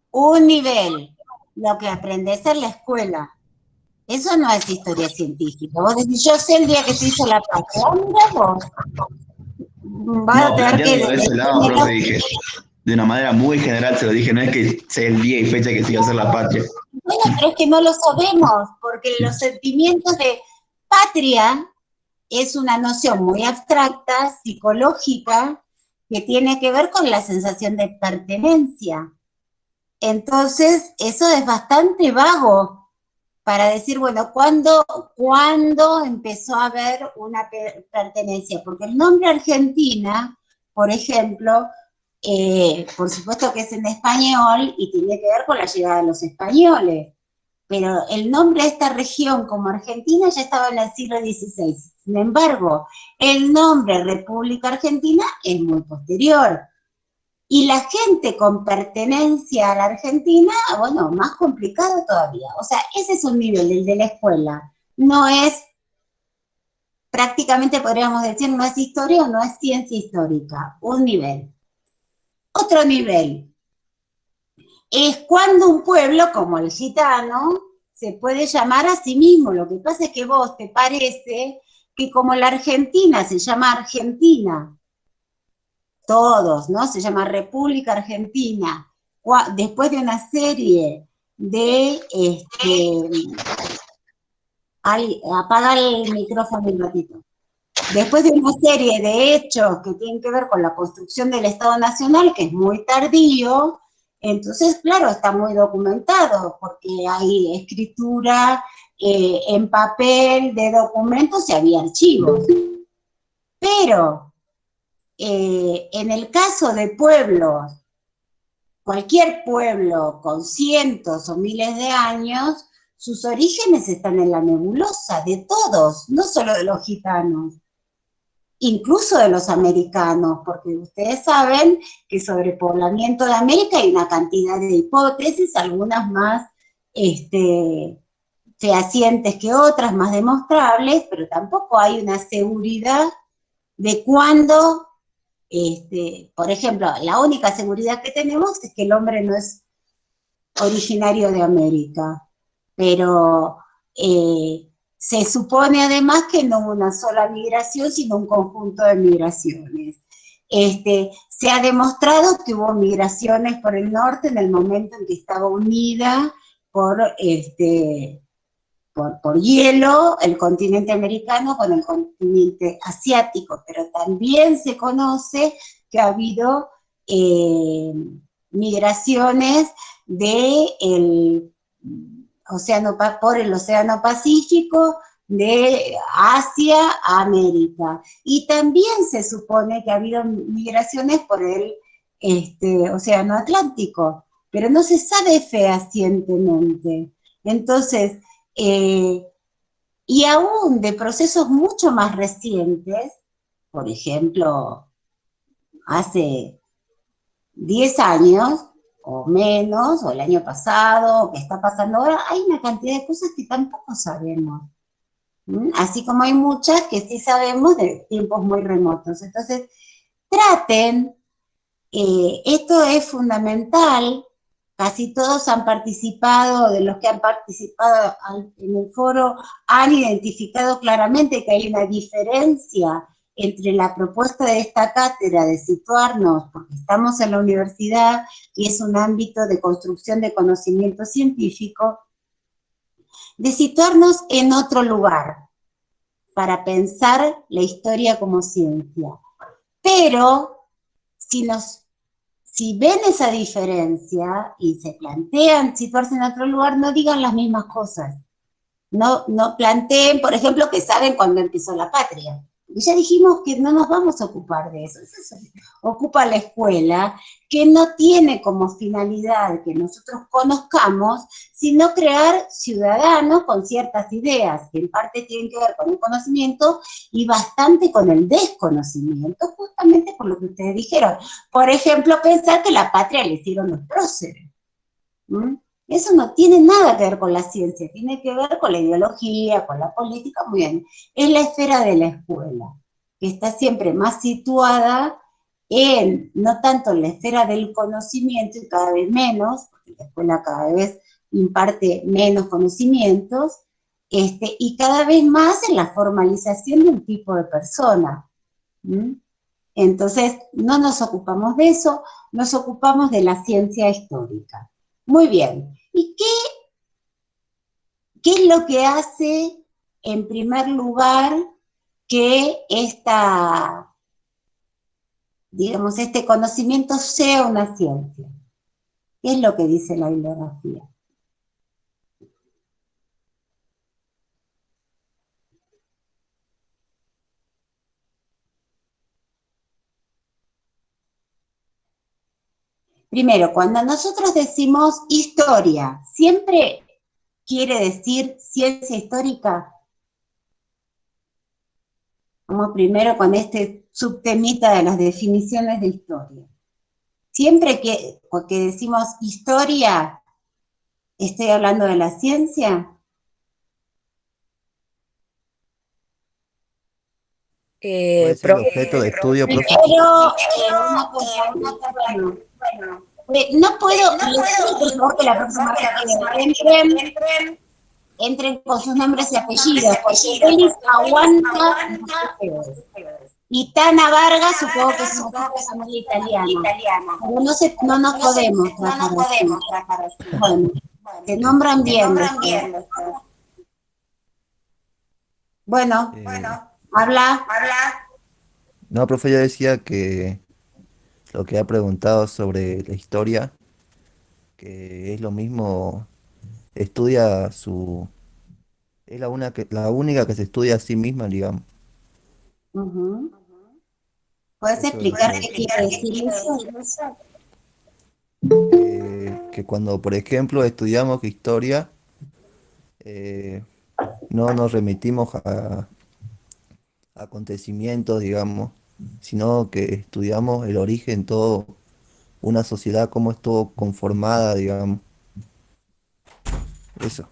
Speaker 1: Un nivel, lo que aprendes en la escuela. Eso no es historia científica. Vos decís, yo sé el día que se hizo la patria. Mira vos. Vas a
Speaker 4: No,
Speaker 1: tener
Speaker 4: planteando de ese lado, profe, dije, de una manera muy general se lo dije, no es que sea el día y fecha que se iba a hacer la patria.
Speaker 1: Bueno, pero es que no lo sabemos, porque los sentimientos de patria es una noción muy abstracta, psicológica, que tiene que ver con la sensación de pertenencia. Entonces, eso es bastante vago para decir, bueno, ¿cuándo empezó a haber una pertenencia? Porque el nombre Argentina, por ejemplo, por supuesto que es en español y tiene que ver con la llegada de los españoles, pero el nombre de esta región como Argentina ya estaba en el siglo XVI. Sin embargo, el nombre República Argentina es muy posterior. Y la gente con pertenencia a la Argentina, bueno, más complicado todavía. O sea, ese es un nivel, el de la escuela. No es, prácticamente podríamos decir, no es historia o no es ciencia histórica. Un nivel. Otro nivel es cuando un pueblo, como el gitano, se puede llamar a sí mismo. Lo que pasa es que vos te parece que como la Argentina se llama Argentina, todos, ¿no? Se llama República Argentina. Después de una serie de, apaga el micrófono un ratito. Después de una serie de hechos que tienen que ver con la construcción del Estado Nacional, que es muy tardío, entonces, claro, está muy documentado, porque hay escritura en papel de documentos y había archivos. Pero en el caso de pueblos, cualquier pueblo con cientos o miles de años, sus orígenes están en la nebulosa de todos, no solo de los gitanos, incluso de los americanos, porque ustedes saben que sobre el poblamiento de América hay una cantidad de hipótesis, algunas más fehacientes que otras, más demostrables, pero tampoco hay una seguridad de cuándo, por ejemplo, la única seguridad que tenemos es que el hombre no es originario de América, pero se supone además que no una sola migración, sino un conjunto de migraciones. Se ha demostrado que hubo migraciones por el norte en el momento en que estaba unida por hielo el continente americano con el continente asiático, pero también se conoce que ha habido migraciones por el Océano Pacífico, de Asia a América. Y también se supone que ha habido migraciones por el Océano Atlántico, pero no se sabe fehacientemente. Entonces, y aún de procesos mucho más recientes, por ejemplo, hace 10 años o menos, o el año pasado, o que está pasando ahora, hay una cantidad de cosas que tampoco sabemos. Así como hay muchas que sí sabemos de tiempos muy remotos. Entonces, traten, esto es fundamental, casi todos han participado, de los que han participado en el foro, han identificado claramente que hay una diferencia entre la propuesta de esta cátedra de situarnos, porque estamos en la universidad y es un ámbito de construcción de conocimiento científico, de situarnos en otro lugar para pensar la historia como ciencia. Pero si ven esa diferencia y se plantean situarse en otro lugar, no digan las mismas cosas. No planteen, por ejemplo, que saben cuándo empezó la patria. Y ya dijimos que no nos vamos a ocupar de eso. Eso se ocupa la escuela, que no tiene como finalidad que nosotros conozcamos, sino crear ciudadanos con ciertas ideas, que en parte tienen que ver con el conocimiento y bastante con el desconocimiento, justamente por lo que ustedes dijeron. Por ejemplo, pensar que la patria la hicieron los próceres. Eso no tiene nada que ver con la ciencia, tiene que ver con la ideología, con la política, muy bien. Es la esfera de la escuela, que está siempre más situada no tanto en la esfera del conocimiento y cada vez menos, porque la escuela cada vez imparte menos conocimientos, y cada vez más en la formalización de un tipo de persona. Entonces, no nos ocupamos de eso, nos ocupamos de la ciencia histórica. Muy bien. ¿Y qué es lo que hace, en primer lugar, que este conocimiento sea una ciencia? ¿Qué es lo que dice la bibliografía? Primero, cuando nosotros decimos historia, ¿siempre quiere decir ciencia histórica? Vamos primero con este subtemita de las definiciones de historia. Siempre que decimos historia, ¿estoy hablando de la ciencia?
Speaker 8: ¿Puede ser el objeto de estudio, profe?
Speaker 1: Pero, una cosa, bueno, no puedo, por favor, que la próxima vez entren con sus nombres y apellidos, porque Félix aguanta. Y Tana Vargas, supongo que es una familia italiana. Pero no nos podemos tratar así. Bueno, se nombran bien. Bueno, habla.
Speaker 8: No, profe, yo decía que lo que ha preguntado sobre la historia, que es lo mismo, estudia su... Es la única que se estudia a sí misma, digamos.
Speaker 1: ¿Puedes
Speaker 8: Eso
Speaker 1: explicar
Speaker 8: decía.
Speaker 1: qué quiere decir eso?
Speaker 8: Que cuando, por ejemplo, estudiamos historia, no nos remitimos a acontecimientos, digamos, sino que estudiamos el origen, todo, una sociedad, cómo estuvo conformada, digamos. Eso.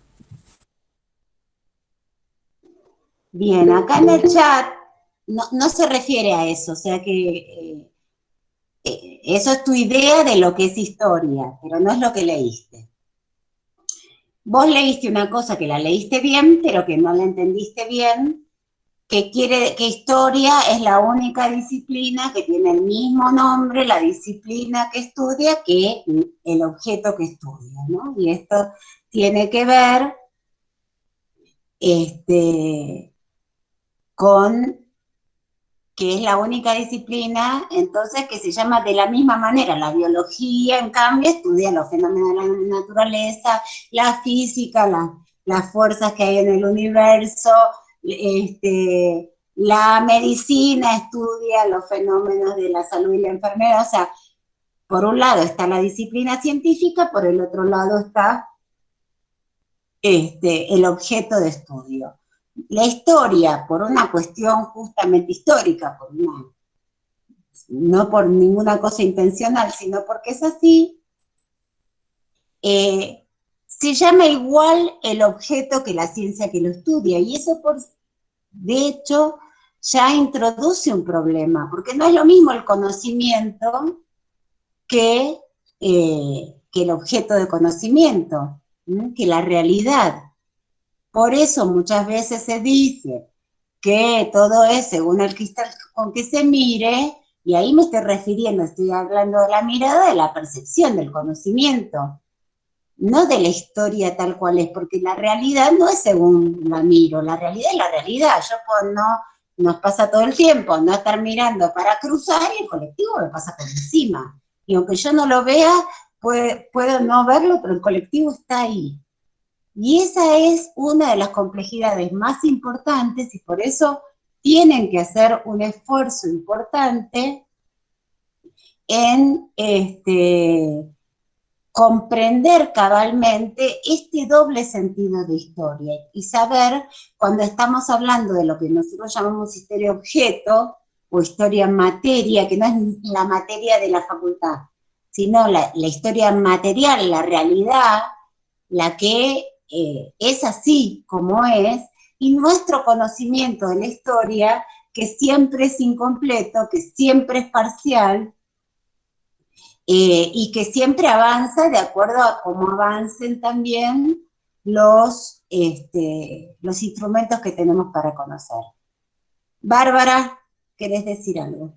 Speaker 1: Bien, acá en el chat no se refiere a eso, o sea que eso es tu idea de lo que es historia, pero no es lo que leíste. Vos leíste una cosa que la leíste bien, pero que no la entendiste bien, que historia es la única disciplina que tiene el mismo nombre, la disciplina que estudia, que el objeto que estudia, ¿no? Y esto tiene que ver con que es la única disciplina, entonces, que se llama de la misma manera. La biología, en cambio, estudia los fenómenos de la naturaleza, la física, las fuerzas que hay en el universo, la medicina estudia los fenómenos de la salud y la enfermedad. O sea, por un lado está la disciplina científica, por el otro lado está el objeto de estudio. La historia, por una cuestión justamente histórica, no por ninguna cosa intencional, sino porque es así, se llama igual el objeto que la ciencia que lo estudia, y eso de hecho ya introduce un problema, porque no es lo mismo el conocimiento que el objeto de conocimiento, que la realidad. Por eso muchas veces se dice que todo es según el cristal con que se mire, y ahí me estoy refiriendo, estoy hablando de la mirada, de la percepción, del conocimiento, no de la historia tal cual es, porque la realidad no es según la miro, la realidad es la realidad. Nos pasa todo el tiempo no estar mirando para cruzar y el colectivo me pasa por encima. Y aunque yo no lo vea, puedo no verlo, pero el colectivo está ahí. Y esa es una de las complejidades más importantes, y por eso tienen que hacer un esfuerzo importante en comprender cabalmente este doble sentido de historia y saber, cuando estamos hablando de lo que nosotros llamamos historia objeto o historia materia, que no es la materia de la facultad, sino la historia material, la realidad, la que es así como es, y nuestro conocimiento de la historia, que siempre es incompleto, que siempre es parcial, y que siempre avanza de acuerdo a cómo avancen también los instrumentos que tenemos para conocer. Bárbara, ¿querés decir algo?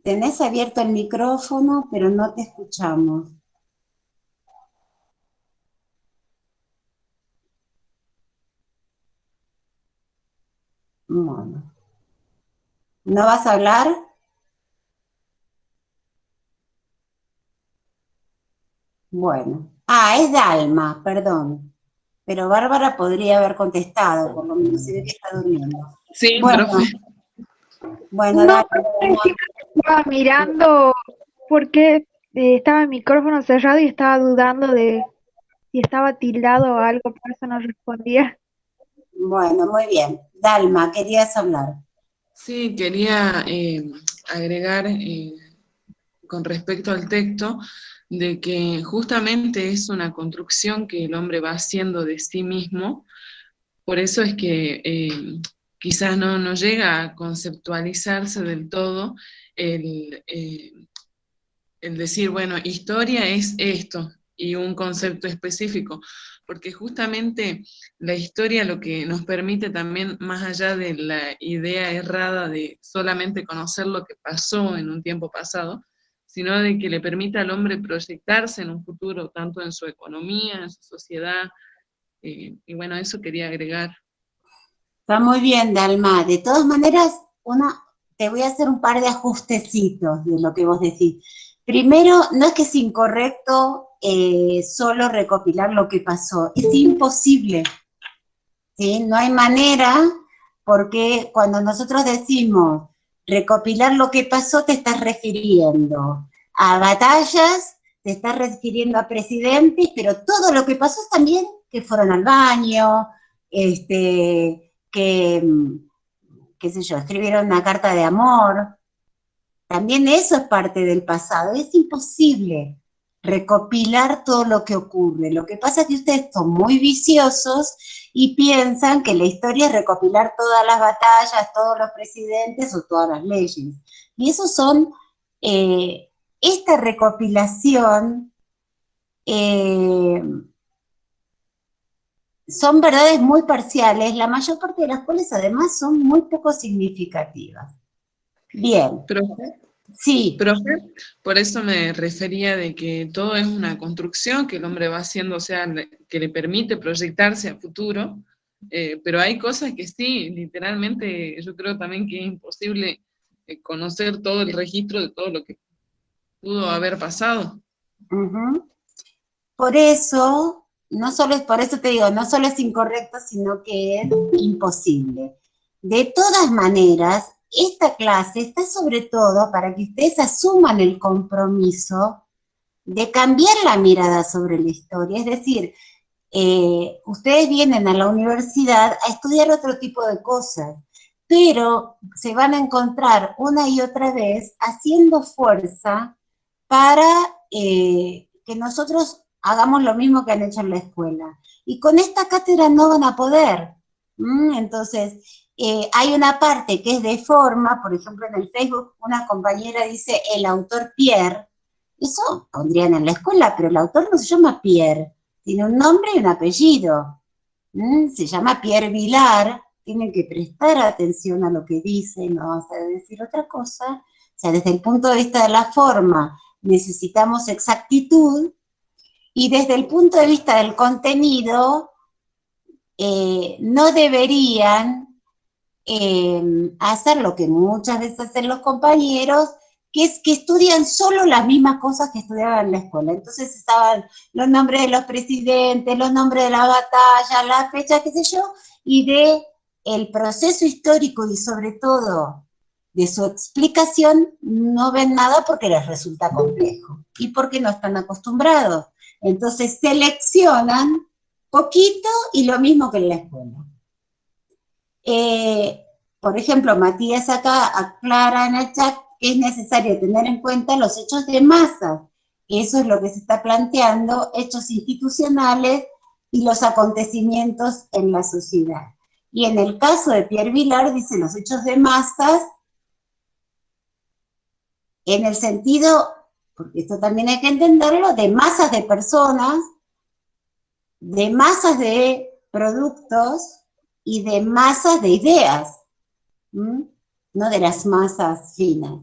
Speaker 1: Tenés abierto el micrófono, pero no te escuchamos. Bueno. ¿No vas a hablar? Bueno. Ah, es Dalma, perdón. Pero Bárbara podría haber contestado, por lo menos se ve que está durmiendo.
Speaker 2: Sí,
Speaker 1: bueno,
Speaker 2: profe.
Speaker 1: Bueno,
Speaker 7: No,
Speaker 1: Dalma,
Speaker 7: estaba mirando porque estaba el micrófono cerrado y estaba dudando de si estaba tildado o algo, por eso no respondía.
Speaker 1: bueno, muy bien. Dalma, querías hablar.
Speaker 9: Sí, quería agregar con respecto al texto de que justamente es una construcción que el hombre va haciendo de sí mismo, por eso es que quizás no llega a conceptualizarse del todo el, el decir, bueno, historia es esto y un concepto específico, porque justamente la historia lo que nos permite también, más allá de la idea errada de solamente conocer lo que pasó en un tiempo pasado, sino de que le permite al hombre proyectarse en un futuro, tanto en su economía, en su sociedad, y bueno, eso quería agregar.
Speaker 1: Está muy bien, Dalma. De todas maneras, te voy a hacer un par de ajustecitos de lo que vos decís. Primero, no es que es incorrecto solo recopilar lo que pasó, es imposible, ¿sí? No hay manera, porque cuando nosotros decimos recopilar lo que pasó, te estás refiriendo a batallas, te estás refiriendo a presidentes, pero todo lo que pasó es también que fueron al baño, que, qué sé yo, escribieron una carta de amor, también eso es parte del pasado. Es imposible recopilar todo lo que ocurre. Lo que pasa es que ustedes son muy viciosos y piensan que la historia es recopilar todas las batallas, todos los presidentes o todas las leyes. Y eso son, esta recopilación son verdades muy parciales, la mayor parte de las cuales además son muy poco significativas. Bien.
Speaker 9: Profe,
Speaker 1: Sí.
Speaker 9: profe, por eso me refería de que todo es una construcción que el hombre va haciendo, o sea, que le permite proyectarse a futuro, pero hay cosas que sí, literalmente, yo creo también que es imposible conocer todo el registro de todo lo que pudo haber pasado.
Speaker 1: Por eso, por eso te digo, no solo es incorrecto, sino que es imposible. De todas maneras, esta clase está sobre todo para que ustedes asuman el compromiso de cambiar la mirada sobre la historia. Es decir, ustedes vienen a la universidad a estudiar otro tipo de cosas, pero se van a encontrar una y otra vez haciendo fuerza para que nosotros hagamos lo mismo que han hecho en la escuela. Y con esta cátedra no van a poder. Entonces, hay una parte que es de forma, por ejemplo, en el Facebook una compañera dice el autor Pierre, eso pondrían en la escuela, pero el autor no se llama Pierre, tiene un nombre y un apellido. Se llama Pierre Vilar, tienen que prestar atención a lo que dice, no vas a decir otra cosa. O sea, desde el punto de vista de la forma, necesitamos exactitud, y desde el punto de vista del contenido, no deberían hacer lo que muchas veces hacen los compañeros, que es que estudian solo las mismas cosas que estudiaban en la escuela. Entonces estaban los nombres de los presidentes, los nombres de la batalla, la fecha, qué sé yo, y de el proceso histórico y sobre todo de su explicación no ven nada porque les resulta complejo y porque no están acostumbrados. Entonces seleccionan poquito y lo mismo que en la escuela. Por ejemplo, Matías acá aclara en el chat que es necesario tener en cuenta los hechos de masa. Eso es lo que se está planteando, hechos institucionales y los acontecimientos en la sociedad. Y en el caso de Pierre Vilar dice los hechos de masas en el sentido, porque esto también hay que entenderlo, de masas de personas, de masas de productos y de masas de ideas, no de las masas finas.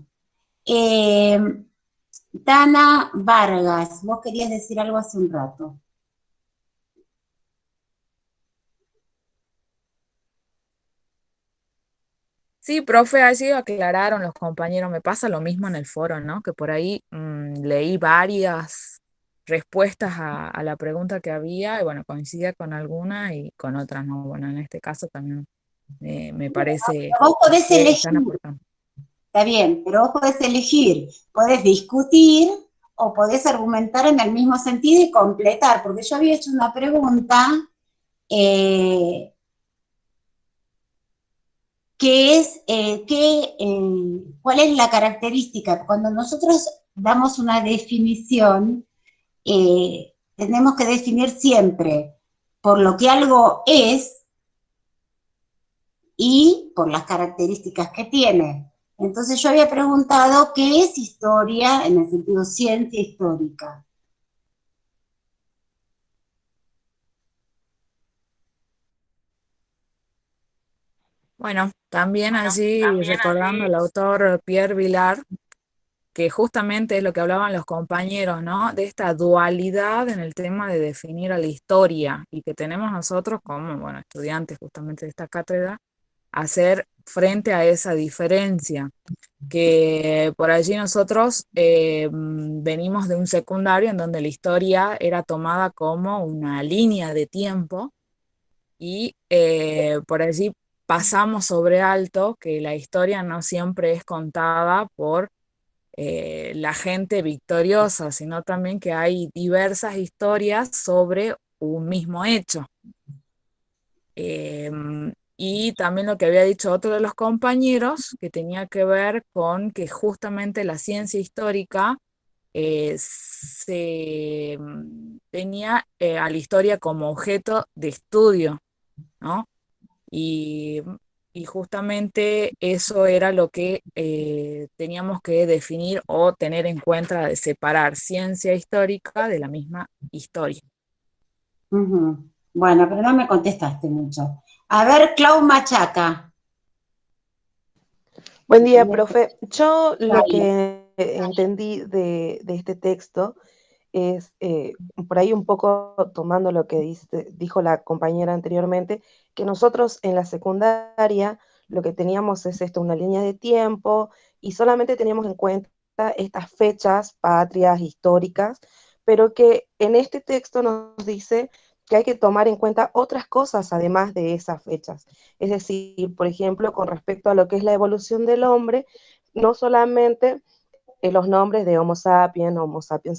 Speaker 1: Dana Vargas, vos querías decir algo hace un rato.
Speaker 2: Sí, profe, así aclararon los compañeros. Me pasa lo mismo en el foro, ¿no? Que por ahí leí varias respuestas a la pregunta que había y bueno, coincidía con alguna y con otras no. Bueno, en este caso también me parece
Speaker 1: Vos podés
Speaker 2: que
Speaker 1: elegir,
Speaker 2: están aportando.
Speaker 1: está bien, pero vos podés elegir, podés discutir o podés argumentar en el mismo sentido y completar, porque yo había hecho una pregunta que es, ¿cuál es la característica? Cuando nosotros damos una definición, tenemos que definir siempre por lo que algo es y por las características que tiene. Entonces yo había preguntado qué es historia en el sentido ciencia histórica.
Speaker 2: Bueno, también así recordando al autor Pierre Vilar, que justamente es lo que hablaban los compañeros, ¿no? De esta dualidad en el tema de definir a la historia y que tenemos nosotros como, bueno, estudiantes justamente de esta cátedra, hacer frente a esa diferencia, que por allí nosotros venimos de un secundario en donde la historia era tomada como una línea de tiempo y por allí pasamos sobre alto que la historia no siempre es contada por la gente victoriosa, sino también que hay diversas historias sobre un mismo hecho. Y también lo que había dicho otro de los compañeros, que tenía que ver con que justamente la ciencia histórica tenía a la historia como objeto de estudio, ¿no? Y, y justamente eso era lo que teníamos que definir o tener en cuenta de separar ciencia histórica de la misma historia.
Speaker 1: Ujú. Bueno, pero no me contestaste mucho. A ver, Clau Machaca.
Speaker 10: Buen día, profe. Yo lo
Speaker 1: Dale.
Speaker 10: que entendí de este texto es, por ahí un poco tomando lo que dijo la compañera anteriormente, que nosotros en la secundaria lo que teníamos es esto, una línea de tiempo, y solamente teníamos en cuenta estas fechas patrias, históricas, pero que en este texto nos dice que hay que tomar en cuenta otras cosas además de esas fechas. Es decir, por ejemplo, con respecto a lo que es la evolución del hombre, no solamente los nombres de Homo sapiens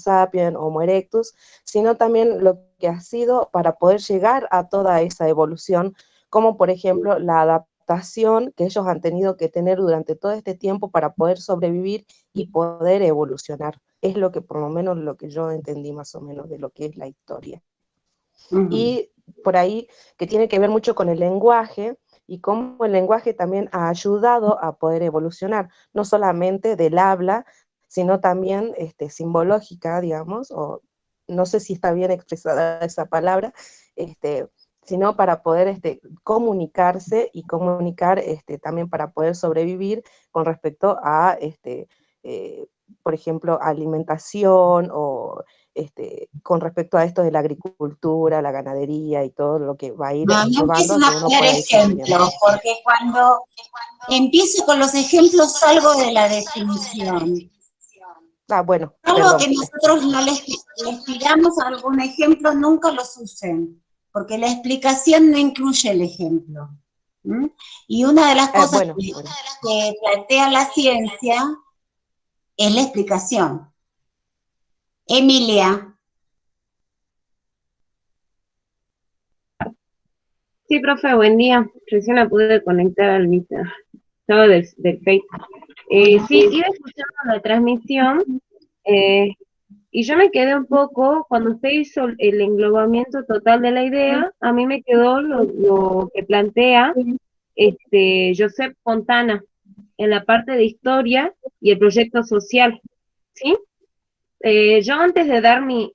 Speaker 10: sapiens, Homo erectus, sino también lo que ha sido para poder llegar a toda esa evolución, como por ejemplo la adaptación que ellos han tenido que tener durante todo este tiempo para poder sobrevivir y poder evolucionar. Es lo que por lo menos lo que yo entendí más o menos de lo que es la historia. Y por ahí que tiene que ver mucho con el lenguaje y cómo el lenguaje también ha ayudado a poder evolucionar, no solamente del habla, sino también simbológica, digamos, o no sé si está bien expresada esa palabra, sino para poder comunicarse y comunicar también para poder sobrevivir con respecto a, por ejemplo, alimentación o con respecto a esto de la agricultura, la ganadería y todo lo que va a ir
Speaker 1: No, no
Speaker 10: llevando
Speaker 1: empiecen
Speaker 10: a
Speaker 1: a
Speaker 10: que uno
Speaker 1: poner
Speaker 10: pueda ir sobreviviendo.
Speaker 1: ejemplos, porque cuando empiezo con los ejemplos salgo de la definición.
Speaker 10: Ah, bueno,
Speaker 1: Algo
Speaker 10: perdón.
Speaker 1: que nosotros no les tiramos algún ejemplo, nunca los usen, porque la explicación no incluye el ejemplo. ¿Mm? Y una de las cosas que plantea la ciencia es la explicación. Emilia.
Speaker 11: Sí, profe, buen día. Recién la pude conectar al estaba del Facebook. Sí, iba escuchando la transmisión y yo me quedé un poco, cuando usted hizo el englobamiento total de la idea, a mí me quedó lo que plantea Josep Fontana en la parte de historia y el proyecto social, ¿sí? Yo antes de dar mi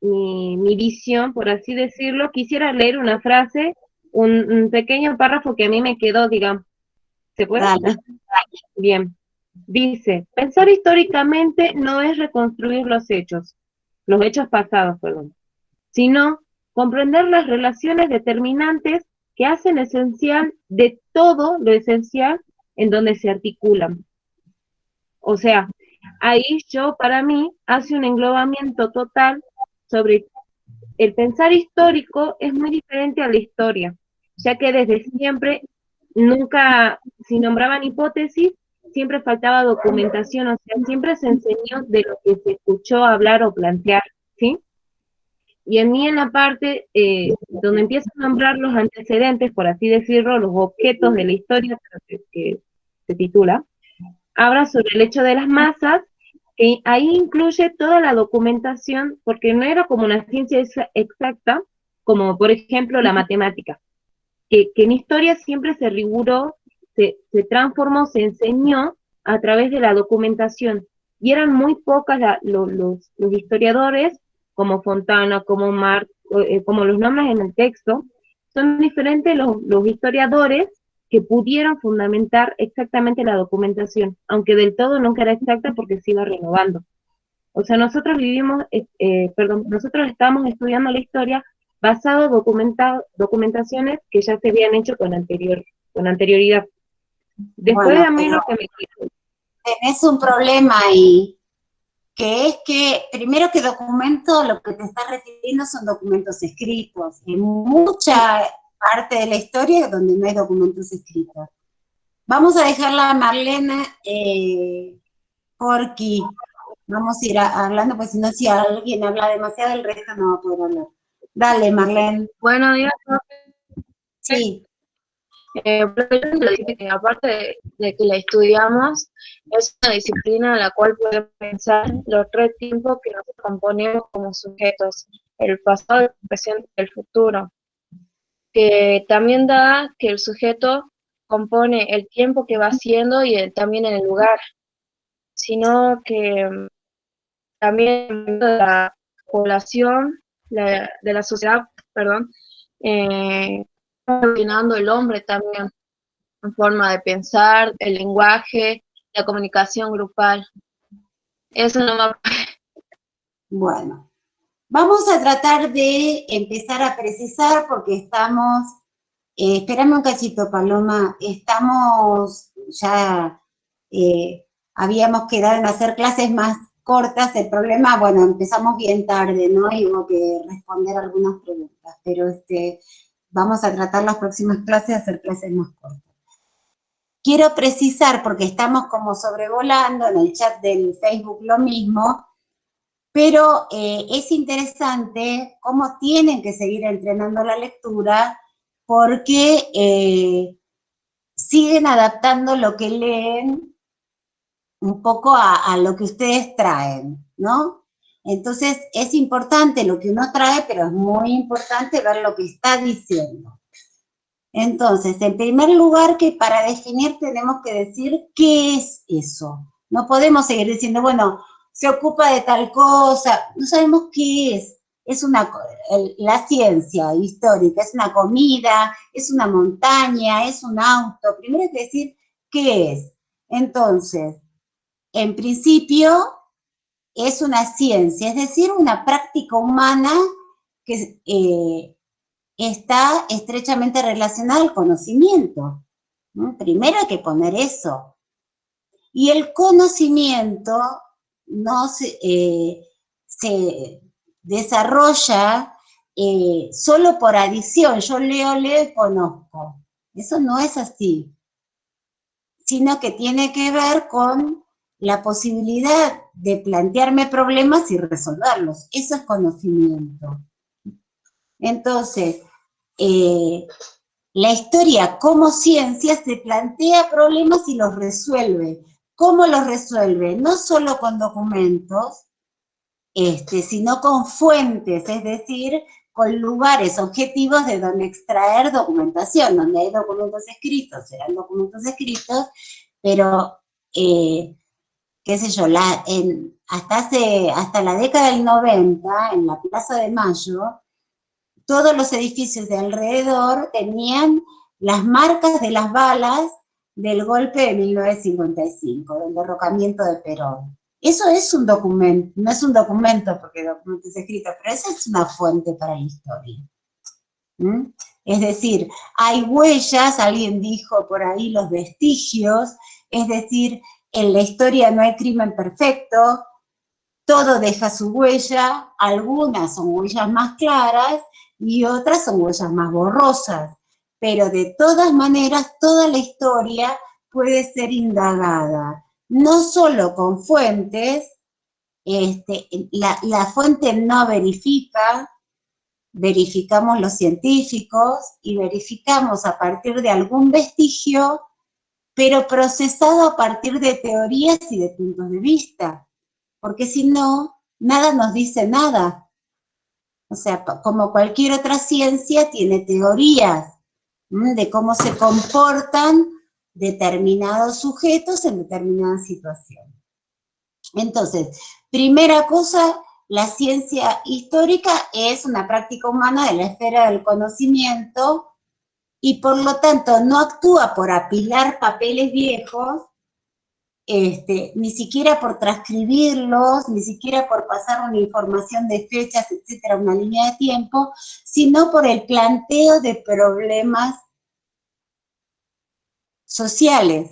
Speaker 11: visión, por así decirlo, quisiera leer una frase, un pequeño párrafo que a mí me quedó, digamos. ¿Se puede?
Speaker 1: Dale.
Speaker 11: Bien. Dice, pensar históricamente no es reconstruir los hechos pasados, perdón, sino comprender las relaciones determinantes que hacen esencial de todo lo esencial en donde se articulan. O sea, ahí para mí, hace un englobamiento total sobre el pensar histórico es muy diferente a la historia, ya que desde siempre, nunca, si nombraban hipótesis, siempre faltaba documentación, o sea, siempre se enseñó de lo que se escuchó hablar o plantear, ¿sí? Y en mí en la parte donde empiezo a nombrar los antecedentes, por así decirlo, los objetos de la historia que se titula, habla sobre el hecho de las masas, que ahí incluye toda la documentación, porque no era como una ciencia exacta, como por ejemplo la matemática, que en historia siempre se riguró, se transformó, se enseñó a través de la documentación, y eran muy pocas los historiadores, como Fontana, como Marx, como los nombres en el texto, son diferentes los historiadores que pudieron fundamentar exactamente la documentación, aunque del todo nunca era exacta porque se iba renovando. O sea, nosotros nosotros estamos estudiando la historia basado en documentaciones que ya se habían hecho con anterioridad. Después
Speaker 1: Bueno,
Speaker 11: a mí lo que me quedó.
Speaker 1: Tenés un problema ahí, que es que, primero que documento, lo que te estás refiriendo son documentos escritos. En mucha parte de la historia donde no hay documentos escritos. Vamos a dejarla a Marlene Porqui. Vamos a ir hablando, pues si no, si alguien habla demasiado, el resto no va a poder hablar. Dale, Marlene.
Speaker 12: Buenos días,
Speaker 1: Sí.
Speaker 12: Pero lo dice que aparte de que la estudiamos, es una disciplina en la cual podemos pensar los tres tiempos que nos componemos como sujetos, el pasado, el presente y el futuro, que también da que el sujeto compone el tiempo que va haciendo y también en el lugar, sino que también de la población, de la sociedad, perdón, coordinando el hombre también, en forma de pensar, el lenguaje, la comunicación grupal. Eso no me...
Speaker 1: Bueno, vamos a tratar de empezar a precisar porque estamos, espérame un cachito, Paloma, estamos ya, habíamos quedado en hacer clases más cortas, el problema, bueno, empezamos bien tarde, ¿no? Y hubo que responder algunas preguntas, pero vamos a tratar las próximas clases de hacer clases más cortas. Quiero precisar, porque estamos como sobrevolando, en el chat del Facebook lo mismo, pero es interesante cómo tienen que seguir entrenando la lectura, porque siguen adaptando lo que leen un poco a lo que ustedes traen, ¿no? Entonces, es importante lo que uno trae, pero es muy importante ver lo que está diciendo. Entonces, en primer lugar, que para definir tenemos que decir qué es eso. No podemos seguir diciendo, bueno, se ocupa de tal cosa, no sabemos qué es. Es la ciencia histórica, es una comida, es una montaña, es un auto. Primero hay que decir qué es. Entonces, en principio, es una ciencia, es decir, una práctica humana que está estrechamente relacionada al conocimiento. Primero hay que poner eso. Y el conocimiento no se desarrolla solo por adición. Yo leo y conozco. Eso no es así. Sino que tiene que ver con la posibilidad de plantearme problemas y resolverlos. Eso es conocimiento. Entonces, la historia como ciencia se plantea problemas y los resuelve. ¿Cómo los resuelve? No solo con documentos, sino con fuentes, es decir, con lugares objetivos de donde extraer documentación. Donde hay documentos escritos, serán documentos escritos, pero, qué sé yo, hasta la década del 90, en la Plaza de Mayo, todos los edificios de alrededor tenían las marcas de las balas del golpe de 1955, del derrocamiento de Perón. Eso es un documento, no es un documento porque documento es escrito, pero esa es una fuente para la historia. Es decir, hay huellas, alguien dijo por ahí los vestigios, es decir, en la historia no hay crimen perfecto, todo deja su huella, algunas son huellas más claras y otras son huellas más borrosas, pero de todas maneras toda la historia puede ser indagada, no solo con fuentes, la fuente no verifica, verificamos los científicos y verificamos a partir de algún vestigio, pero procesado a partir de teorías y de puntos de vista, porque si no, nada nos dice nada. O sea, como cualquier otra ciencia, tiene teorías de cómo se comportan determinados sujetos en determinadas situaciones. Entonces, primera cosa, la ciencia histórica es una práctica humana de la esfera del conocimiento y por lo tanto no actúa por apilar papeles viejos, ni siquiera por transcribirlos, ni siquiera por pasar una información de fechas, etcétera, una línea de tiempo, sino por el planteo de problemas sociales.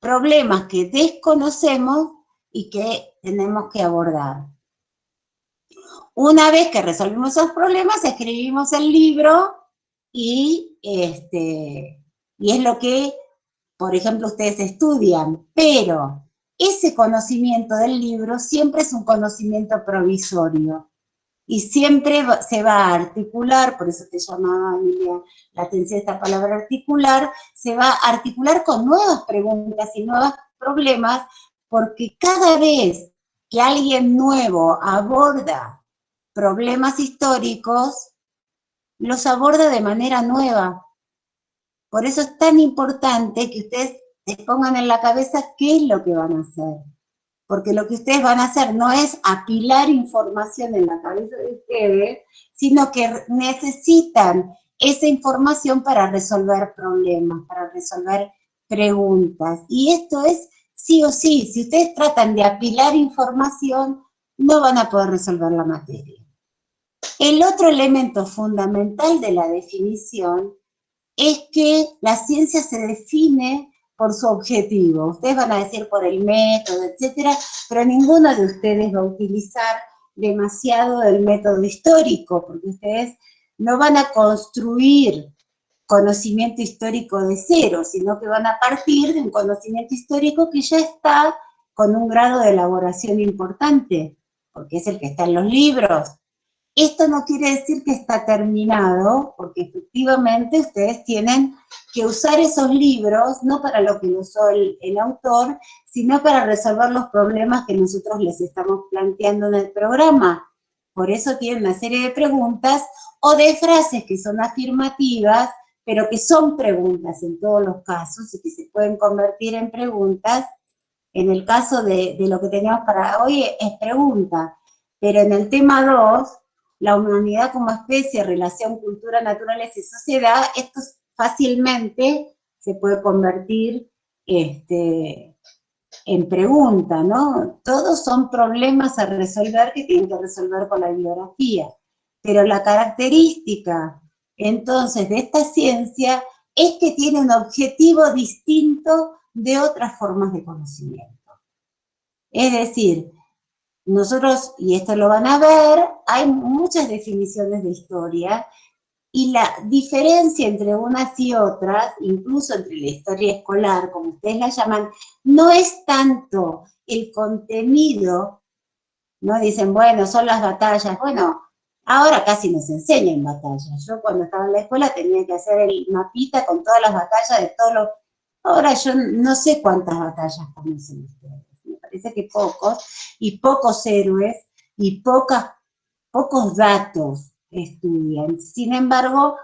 Speaker 1: Problemas que desconocemos y que tenemos que abordar. Una vez que resolvimos esos problemas, escribimos el libro y es lo que, por ejemplo, ustedes estudian, pero ese conocimiento del libro siempre es un conocimiento provisorio. y siempre se va a articular, por eso te llamaba Emilia, la atención a esta palabra articular, se va a articular con nuevas preguntas y nuevos problemas, porque cada vez que alguien nuevo aborda problemas históricos, los aborda de manera nueva. Por eso es tan importante que ustedes se pongan en la cabeza qué es lo que van a hacer. Porque lo que ustedes van a hacer no es apilar información en la cabeza de ustedes, sino que necesitan esa información para resolver problemas, para resolver preguntas. Y esto es sí o sí. Si ustedes tratan de apilar información, no van a poder resolver la materia. El otro elemento fundamental de la definición es que la ciencia se define por su objetivo. Ustedes van a decir por el método, etcétera, pero ninguno de ustedes va a utilizar demasiado el método histórico, porque ustedes no van a construir conocimiento histórico de cero, sino que van a partir de un conocimiento histórico que ya está con un grado de elaboración importante, porque es el que está en los libros. Esto no quiere decir que está terminado, porque efectivamente ustedes tienen que usar esos libros, no para lo que lo usó el autor, sino para resolver los problemas que nosotros les estamos planteando en el programa. Por eso tienen una serie de preguntas o de frases que son afirmativas, pero que son preguntas en todos los casos y que se pueden convertir en preguntas. En el caso de lo que teníamos para hoy es pregunta, pero en el tema 2, la humanidad como especie, relación, cultura, naturaleza y sociedad, esto fácilmente se puede convertir en pregunta, ¿no? Todos son problemas a resolver que tienen que resolver con la bibliografía, pero la característica, entonces, de esta ciencia es que tiene un objetivo distinto de otras formas de conocimiento. Es decir, nosotros, y esto lo van a ver, hay muchas definiciones de historia, y la diferencia entre unas y otras, incluso entre la historia escolar, como ustedes la llaman, no es tanto el contenido, ¿no? Dicen, bueno, son las batallas. Bueno, ahora casi nos enseñan batallas. Yo cuando estaba en la escuela tenía que hacer el mapita con todas las batallas de todos los... Ahora yo no sé cuántas batallas conocen ustedes. Me parece que pocos, y pocos héroes, y pocos datos estudian. Sin embargo,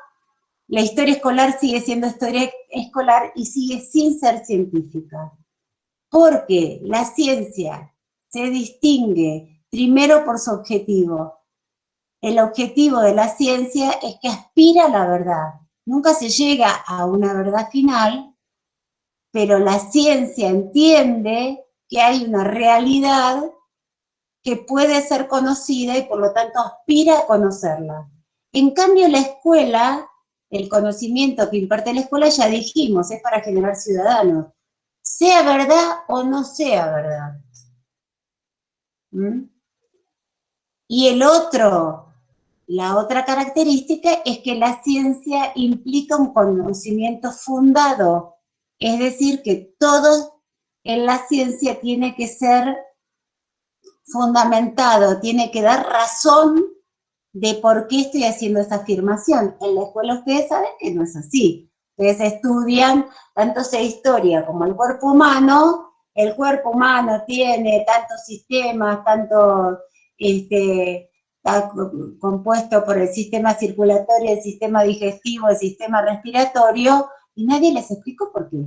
Speaker 1: la historia escolar sigue siendo historia escolar y sigue sin ser científica. Porque la ciencia se distingue primero por su objetivo. El objetivo de la ciencia es que aspira a la verdad. Nunca se llega a una verdad final, pero la ciencia entiende que hay una realidad que puede ser conocida y por lo tanto aspira a conocerla. En cambio la escuela, el conocimiento que imparte la escuela, ya dijimos, es para generar ciudadanos, sea verdad o no sea verdad. ¿Mm? Y la otra característica es que la ciencia implica un conocimiento fundado, es decir, que todo en la ciencia tiene que ser fundamentado, tiene que dar razón de por qué estoy haciendo esa afirmación. En la escuela ustedes saben que no es así. Ustedes estudian, tanto sea historia como el cuerpo humano tiene tantos sistemas, está compuesto por el sistema circulatorio, el sistema digestivo, el sistema respiratorio, y nadie les explicó por qué.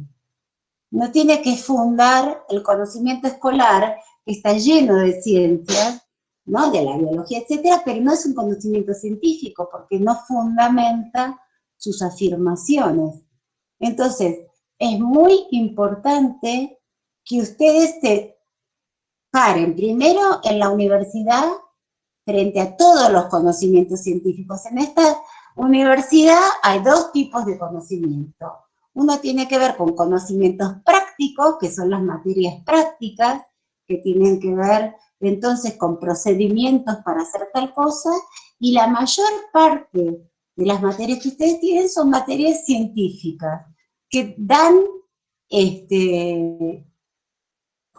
Speaker 1: No tiene que fundar el conocimiento escolar, que está lleno de ciencias, ¿no? De la biología, etcétera, pero no es un conocimiento científico, porque no fundamenta sus afirmaciones. Entonces, es muy importante que ustedes se paren primero en la universidad frente a todos los conocimientos científicos. En esta universidad hay dos tipos de conocimiento. Uno tiene que ver con conocimientos prácticos, que son las materias prácticas, que tienen que ver entonces con procedimientos para hacer tal cosa, y la mayor parte de las materias que ustedes tienen son materias científicas, que dan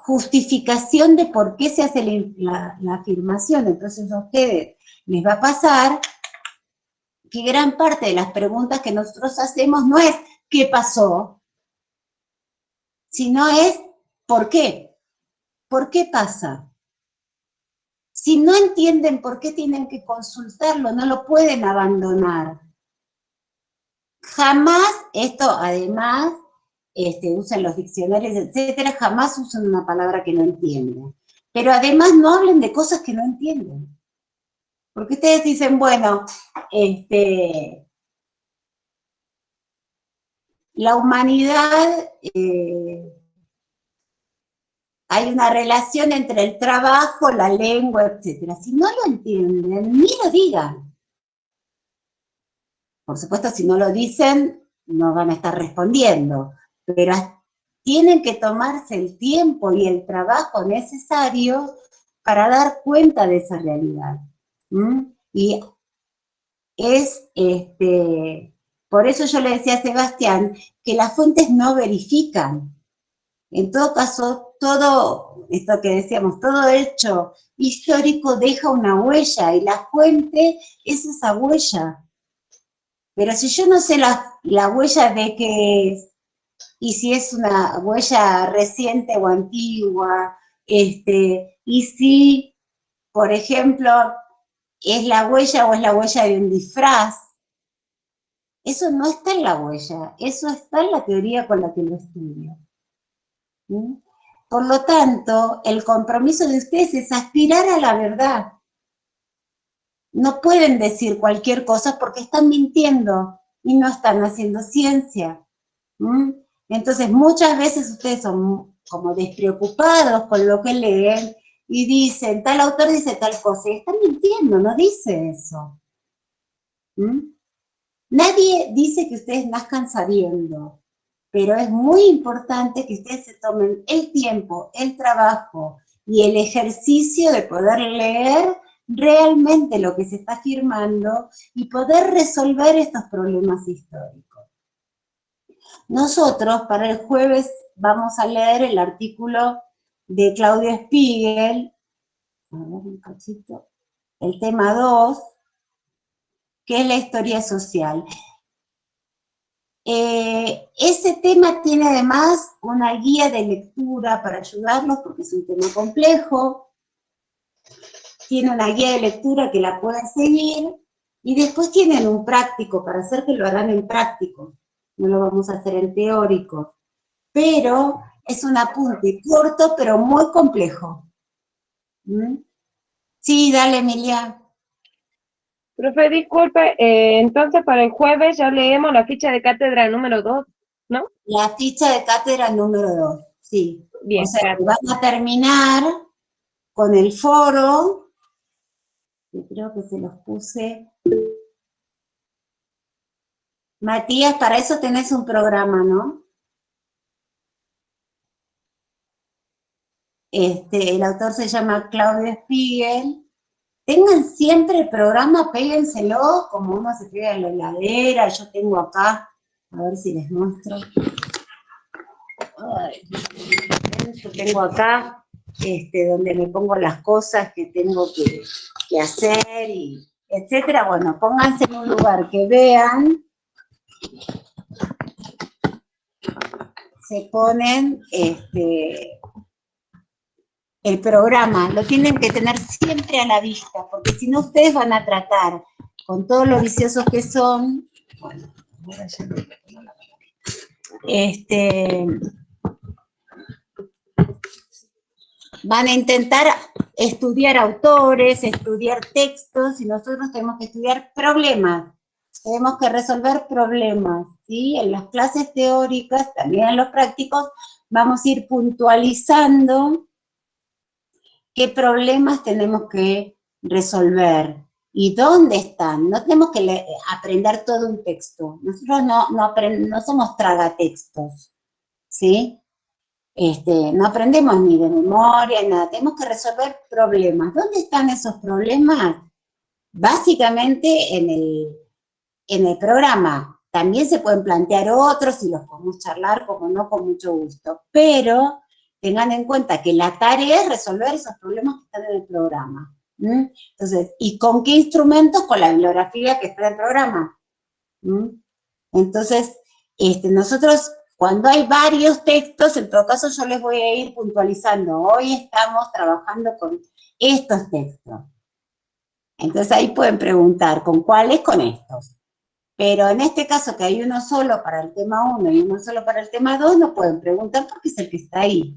Speaker 1: justificación de por qué se hace la afirmación. Entonces a ustedes les va a pasar que gran parte de las preguntas que nosotros hacemos no es ¿qué pasó?, sino es ¿por qué? ¿Por qué pasa? Si no entienden por qué tienen que consultarlo, no lo pueden abandonar. Jamás, esto además, usan los diccionarios, etcétera, jamás usan una palabra que no entienden. Pero además no hablen de cosas que no entienden. Porque ustedes dicen, bueno, la humanidad, hay una relación entre el trabajo, la lengua, etcétera. Si no lo entienden, ni lo digan. Por supuesto, si no lo dicen, no van a estar respondiendo, pero tienen que tomarse el tiempo y el trabajo necesario para dar cuenta de esa realidad. Y es, por eso yo le decía a Sebastián, que las fuentes no verifican. En todo caso, todo esto que decíamos, todo hecho histórico deja una huella, y la fuente es esa huella. Pero si yo no sé la huella de qué es, y si es una huella reciente o antigua, y si, por ejemplo, es la huella o es la huella de un disfraz, eso no está en la huella, eso está en la teoría con la que lo estudio. Por lo tanto, el compromiso de ustedes es aspirar a la verdad. No pueden decir cualquier cosa porque están mintiendo y no están haciendo ciencia. Entonces, muchas veces ustedes son como despreocupados con lo que leen y dicen, tal autor dice tal cosa, y están mintiendo, no dice eso. Nadie dice que ustedes nazcan sabiendo, pero es muy importante que ustedes se tomen el tiempo, el trabajo y el ejercicio de poder leer realmente lo que se está afirmando y poder resolver estos problemas históricos. Nosotros para el jueves vamos a leer el artículo de Claudio Spiegel, a ver un cachito, el tema 2, que es la historia social. Ese tema tiene además una guía de lectura para ayudarlos porque es un tema complejo. Tiene una guía de lectura que la pueden seguir y después tienen un práctico para hacer, que lo harán en práctico. No lo vamos a hacer en teórico. Pero es un apunte corto pero muy complejo. Sí, dale, Emilia.
Speaker 11: Profe, disculpe, entonces para el jueves ya leemos la ficha de cátedra número 2, ¿no?
Speaker 1: La ficha de cátedra número 2, sí.
Speaker 11: Bien,
Speaker 1: o sea,
Speaker 11: gracias.
Speaker 1: van a terminar con el foro, que creo que se los puse. Matías, para eso tenés un programa, ¿no? El autor se llama Claudio Spiegel. Tengan siempre el programa, péguenselo, como uno se pega en la heladera. Yo tengo acá, a ver si les muestro. Ay, yo tengo acá, donde me pongo las cosas que tengo que hacer, y etcétera. Bueno, pónganse en un lugar que vean. Se ponen el programa, lo tienen que tener siempre a la vista, porque si no ustedes van a tratar, con todos los viciosos que son, bueno, ahora ya no me pongo la van a intentar estudiar autores, estudiar textos, y nosotros tenemos que estudiar problemas, tenemos que resolver problemas, ¿sí? En las clases teóricas, también en los prácticos, vamos a ir puntualizando qué problemas tenemos que resolver y dónde están. No tenemos que aprender todo un texto. Nosotros no somos tragatextos, ¿sí? No aprendemos ni de memoria, nada. Tenemos que resolver problemas. ¿Dónde están esos problemas? Básicamente en el programa. También se pueden plantear otros y los podemos charlar, como no, con mucho gusto. Pero tengan en cuenta que la tarea es resolver esos problemas que están en el programa. Entonces, ¿y con qué instrumentos? Con la bibliografía que está en el programa. Entonces, nosotros, cuando hay varios textos, en todo caso yo les voy a ir puntualizando. Hoy estamos trabajando con estos textos. Entonces ahí pueden preguntar, ¿con cuáles? Con estos. Pero en este caso, que hay uno solo para el tema 1 y uno solo para el tema 2, no pueden preguntar porque es el que está ahí.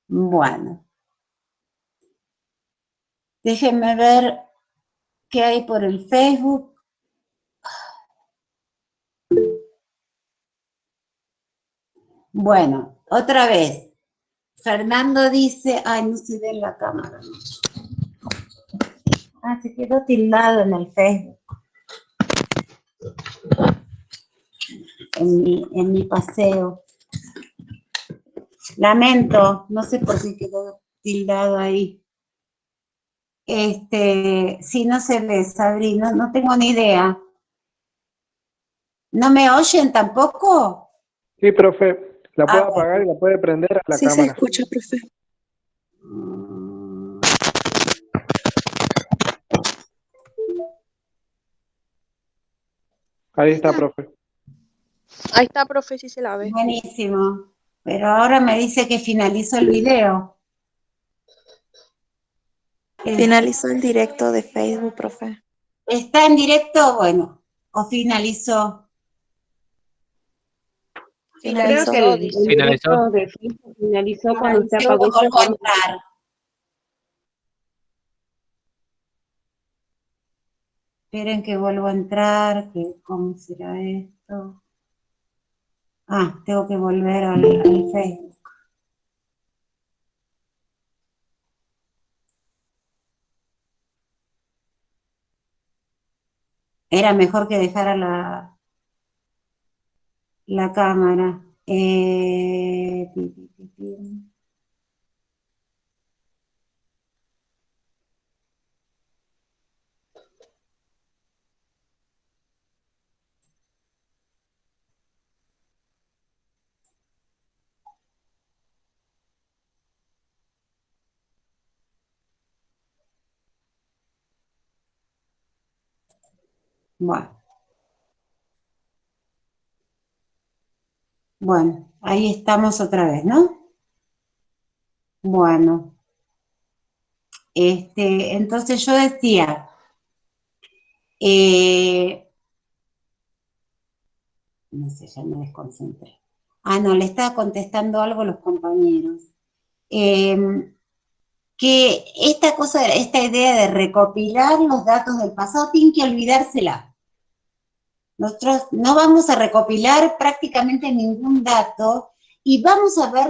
Speaker 1: Bueno. Déjenme ver qué hay por el Facebook. Bueno, otra vez. Fernando dice, ay, no se ve en la cámara. Ah, se quedó tildado en el Facebook. En mi paseo. Lamento, no sé por qué quedó tildado ahí. Sí, no se ve, Sabri, no tengo ni idea. ¿No me oyen tampoco?
Speaker 3: Sí, profe. La puede
Speaker 1: bueno.
Speaker 3: apagar y la puede prender a la
Speaker 13: Sí,
Speaker 3: cámara.
Speaker 13: se escucha, profe.
Speaker 3: Ahí está, profe.
Speaker 13: Ahí está, profe, sí se la ve.
Speaker 1: Buenísimo. Pero ahora me dice que finalizó el video.
Speaker 13: Finalizó el directo de Facebook, profe.
Speaker 1: ¿Está en directo? Bueno, ¿o finalizó?
Speaker 11: Creo que el directo de Facebook finalizó cuando usted apagó y se
Speaker 1: Vuelvo a entrar. Esperen que vuelvo a entrar, que ¿cómo será esto? Ah, tengo que volver al Facebook. Era mejor que dejara la cámara. Bueno, ahí estamos otra vez, ¿no? Bueno. Entonces yo decía, no sé, ya me desconcentré. Ah, no, le estaba contestando algo a los compañeros. Que esta idea de recopilar los datos del pasado tiene que olvidársela. Nosotros no vamos a recopilar prácticamente ningún dato y vamos a ver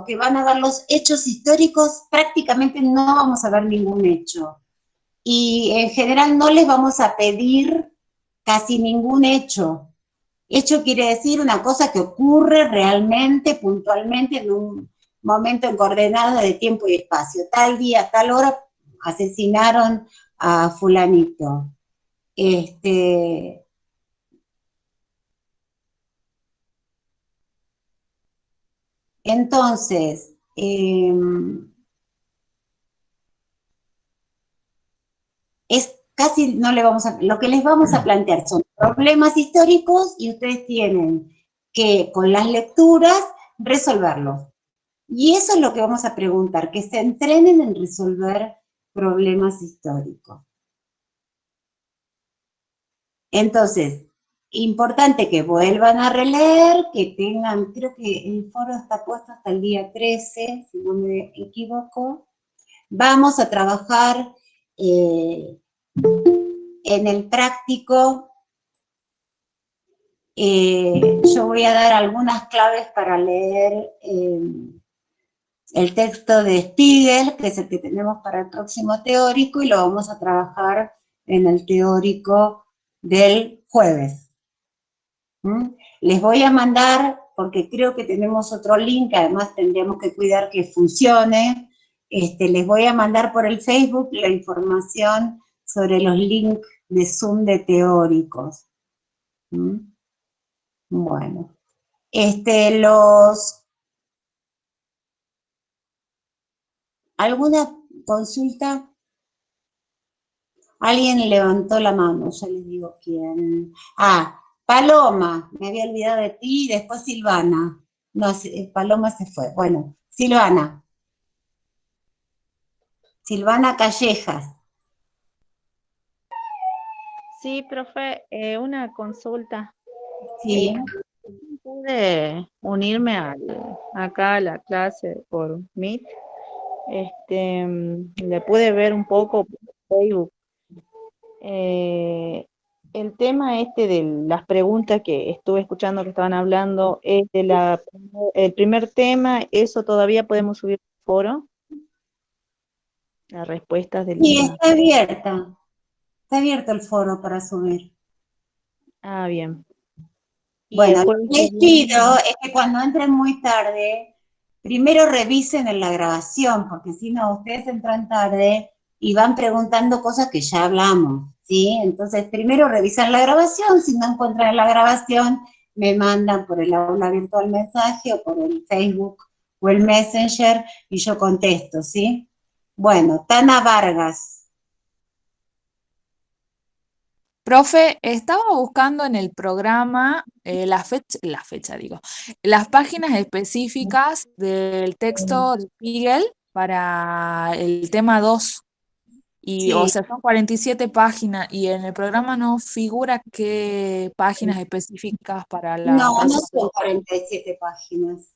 Speaker 1: que van a ver los hechos históricos, prácticamente no vamos a ver ningún hecho. Y en general no les vamos a pedir casi ningún hecho. Hecho quiere decir una cosa que ocurre realmente, puntualmente, en un momento en coordenadas de tiempo y espacio. Tal día, tal hora, asesinaron a fulanito. Entonces, casi no le vamos a, lo que les vamos a plantear son problemas históricos y ustedes tienen que, con las lecturas, resolverlos. Y eso es lo que vamos a preguntar, que se entrenen en resolver problemas históricos. Entonces, importante que vuelvan a releer, que tengan, creo que el foro está puesto hasta el día 13, si no me equivoco. Vamos a trabajar en el práctico. Yo voy a dar algunas claves para leer el texto de Spiegel, que es el que tenemos para el próximo teórico, y lo vamos a trabajar en el teórico del jueves. Les voy a mandar, porque creo que tenemos otro link, además tendríamos que cuidar que funcione, les voy a mandar por el Facebook la información sobre los links de Zoom de teóricos. Bueno, ¿Alguna consulta? Alguien levantó la mano, ya les digo quién. Ah, Paloma, me había olvidado de ti, y después Silvana. No, Paloma se fue. Bueno, Silvana. Silvana Callejas.
Speaker 14: Sí, profe, una consulta.
Speaker 1: Sí.
Speaker 14: Pude unirme acá a la clase por Meet. Le pude ver un poco por Facebook. El tema de las preguntas que estuve escuchando que estaban hablando es el primer tema, ¿eso todavía podemos subir al foro? Las respuestas de
Speaker 1: Sí,
Speaker 14: la...
Speaker 1: está abierta. Está abierto el foro para subir.
Speaker 14: Ah, bien. Y
Speaker 1: Bueno,
Speaker 14: el
Speaker 1: lo
Speaker 14: jueves
Speaker 1: que
Speaker 14: que
Speaker 1: les pido
Speaker 14: viene-
Speaker 1: es que cuando entren muy tarde, primero revisen en la grabación, porque si no, ustedes entran tarde y van preguntando cosas que ya hablamos, ¿sí? Entonces, primero revisan la grabación, si no encuentran la grabación, me mandan por el aula virtual mensaje o por el Facebook o el Messenger y yo contesto, ¿sí? Bueno, Tana Vargas.
Speaker 2: Profe, estaba buscando en el programa la fecha, digo, las páginas específicas del texto de Spiegel para el tema 2. Y, o
Speaker 1: Sí.
Speaker 2: sea, son 47 páginas y en el programa no figura qué páginas específicas para la
Speaker 1: No, no
Speaker 2: próxima
Speaker 1: son
Speaker 2: semana.
Speaker 1: 47 páginas.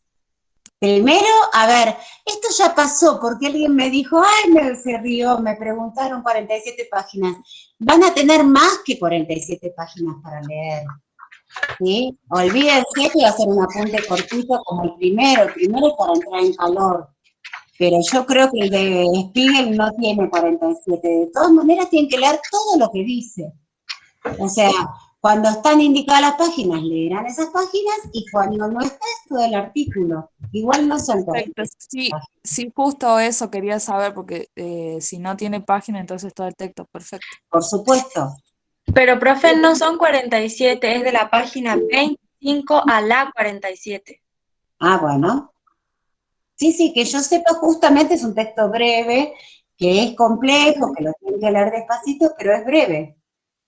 Speaker 1: Primero, a ver, esto ya pasó porque alguien me dijo, ay, se rió, me preguntaron 47 páginas. Van a tener más que 47 páginas para leer, ¿sí? Olvídense que va a ser un apunte cortito como el primero es para entrar en calor. Pero yo creo que el de Spiegel no tiene 47. De todas maneras, tienen que leer todo lo que dice. O sea, cuando están indicadas las páginas, leerán esas páginas y cuando no está es todo el artículo. Igual no son
Speaker 2: Perfecto,
Speaker 1: 47
Speaker 2: sí,
Speaker 1: páginas.
Speaker 2: sí, justo eso quería saber porque si no tiene página, entonces todo el texto, perfecto.
Speaker 1: Por supuesto.
Speaker 12: Pero, profe, no son 47, es de la página 25 a la 47.
Speaker 1: Ah, bueno. Sí, sí, que yo sepa, justamente es un texto breve, que es complejo, que lo tienen que leer despacito, pero es breve.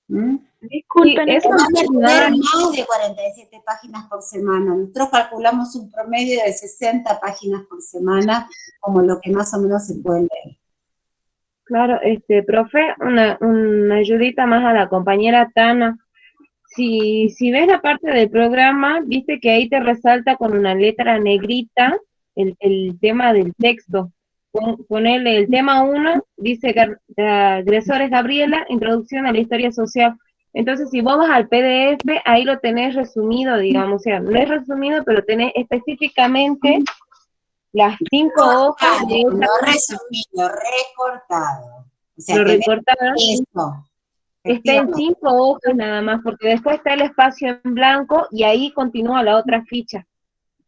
Speaker 1: ¿Mm?
Speaker 11: Disculpen,
Speaker 1: No
Speaker 11: eso
Speaker 1: van a
Speaker 11: me
Speaker 1: tener
Speaker 11: da,
Speaker 1: más de 47 páginas por semana. Nosotros calculamos un promedio de 60 páginas por semana, como lo que más o menos se puede leer.
Speaker 11: claro, profe, una ayudita más a la compañera Tana. Si ves la parte del programa, viste que ahí te resalta con una letra negrita el tema del texto. Ponele el tema 1, dice que agresores Gabriela, introducción a la historia social. Entonces, si vos vas al PDF, ahí lo tenés resumido, digamos, o sea, no es resumido, pero tenés específicamente las 5 hojas de
Speaker 1: Recortado,
Speaker 11: esta
Speaker 1: no
Speaker 11: ficha.
Speaker 1: resumido, recortado. O sea,
Speaker 11: Lo
Speaker 1: tenés
Speaker 11: recortaron.
Speaker 1: eso,
Speaker 11: Está en
Speaker 1: efectivamente.
Speaker 11: 5 hojas nada más, porque después está el espacio en blanco y ahí continúa la otra ficha.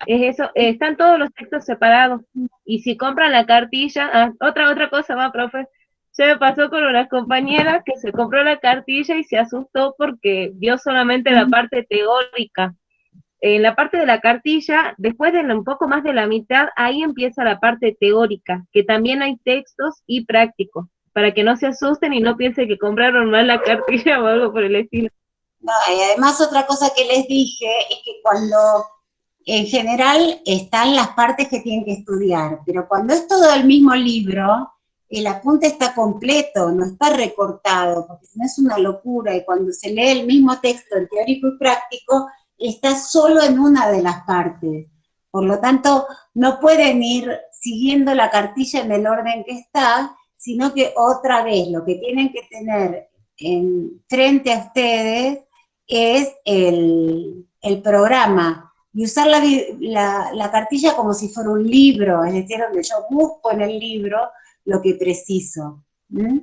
Speaker 11: Es eso, están todos los textos separados. Y si compran la cartilla, otra cosa más, profe. Se me pasó con una compañera que se compró la cartilla y se asustó porque vio solamente la parte teórica. En la parte de la cartilla, después de un poco más de la mitad, ahí empieza la parte teórica, que también hay textos y prácticos, para que no se asusten y no piensen que compraron mal la cartilla o algo por el estilo.
Speaker 1: No, y además otra cosa que les dije es que cuando en general están las partes que tienen que estudiar, pero cuando es todo el mismo libro, el apunte está completo, no está recortado, porque si no es una locura, y cuando se lee el mismo texto en teórico y práctico, está solo en una de las partes. Por lo tanto, no pueden ir siguiendo la cartilla en el orden que está, sino que otra vez lo que tienen que tener frente a ustedes es el programa y usar la cartilla como si fuera un libro, es decir, donde yo busco en el libro lo que preciso. ¿Mm?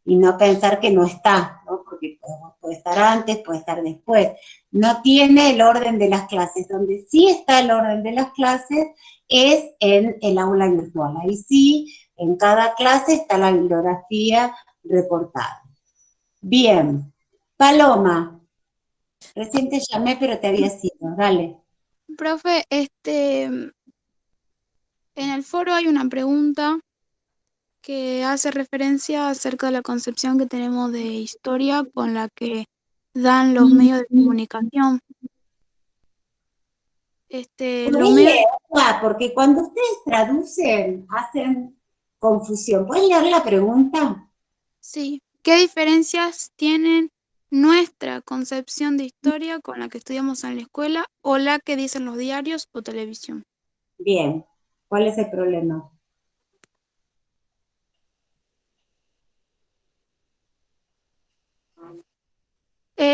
Speaker 1: Y no pensar que no está, ¿no? Porque puede estar antes, puede estar después. No tiene el orden de las clases. Donde sí está el orden de las clases es en el aula virtual. Ahí sí, en cada clase está la bibliografía reportada. Bien. Paloma, recién te llamé, pero te había sido. Dale.
Speaker 5: Profe, en el foro hay una pregunta que hace referencia acerca de la concepción que tenemos de historia con la que dan los medios de comunicación. Los medios
Speaker 1: Porque cuando ustedes traducen, hacen confusión. ¿Pueden leer la pregunta?
Speaker 5: Sí. ¿Qué diferencias tienen nuestra concepción de historia con la que estudiamos en la escuela o la que dicen los diarios o televisión?
Speaker 1: Bien. ¿Cuál es el problema?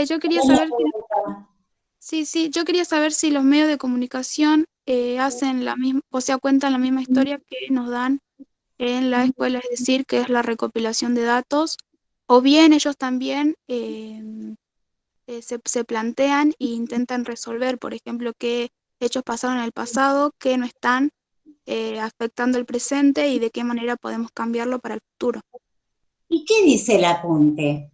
Speaker 5: Yo quería saber yo quería saber si los medios de comunicación hacen la misma, o sea, cuentan la misma historia que nos dan en la escuela, es decir, que es la recopilación de datos, o bien ellos también se plantean e intentan resolver, por ejemplo, qué hechos pasaron en el pasado, que no están afectando el presente y de qué manera podemos cambiarlo para el futuro.
Speaker 1: ¿Y qué dice el apunte?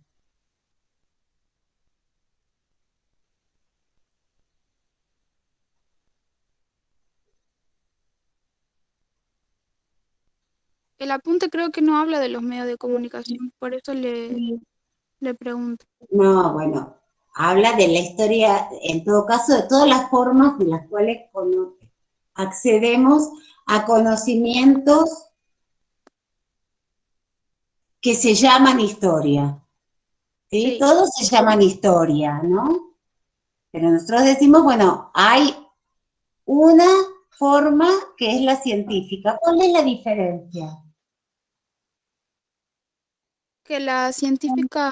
Speaker 5: El apunte creo que no habla de los medios de comunicación, por eso le pregunto.
Speaker 1: No, bueno, habla de la historia, en todo caso, de todas las formas de las cuales accedemos a conocimientos que se llaman historia. ¿Sí? Todos se llaman historia, ¿no? Pero nosotros decimos, bueno, hay una forma que es la científica. ¿Cuál es la diferencia?
Speaker 5: Que la científica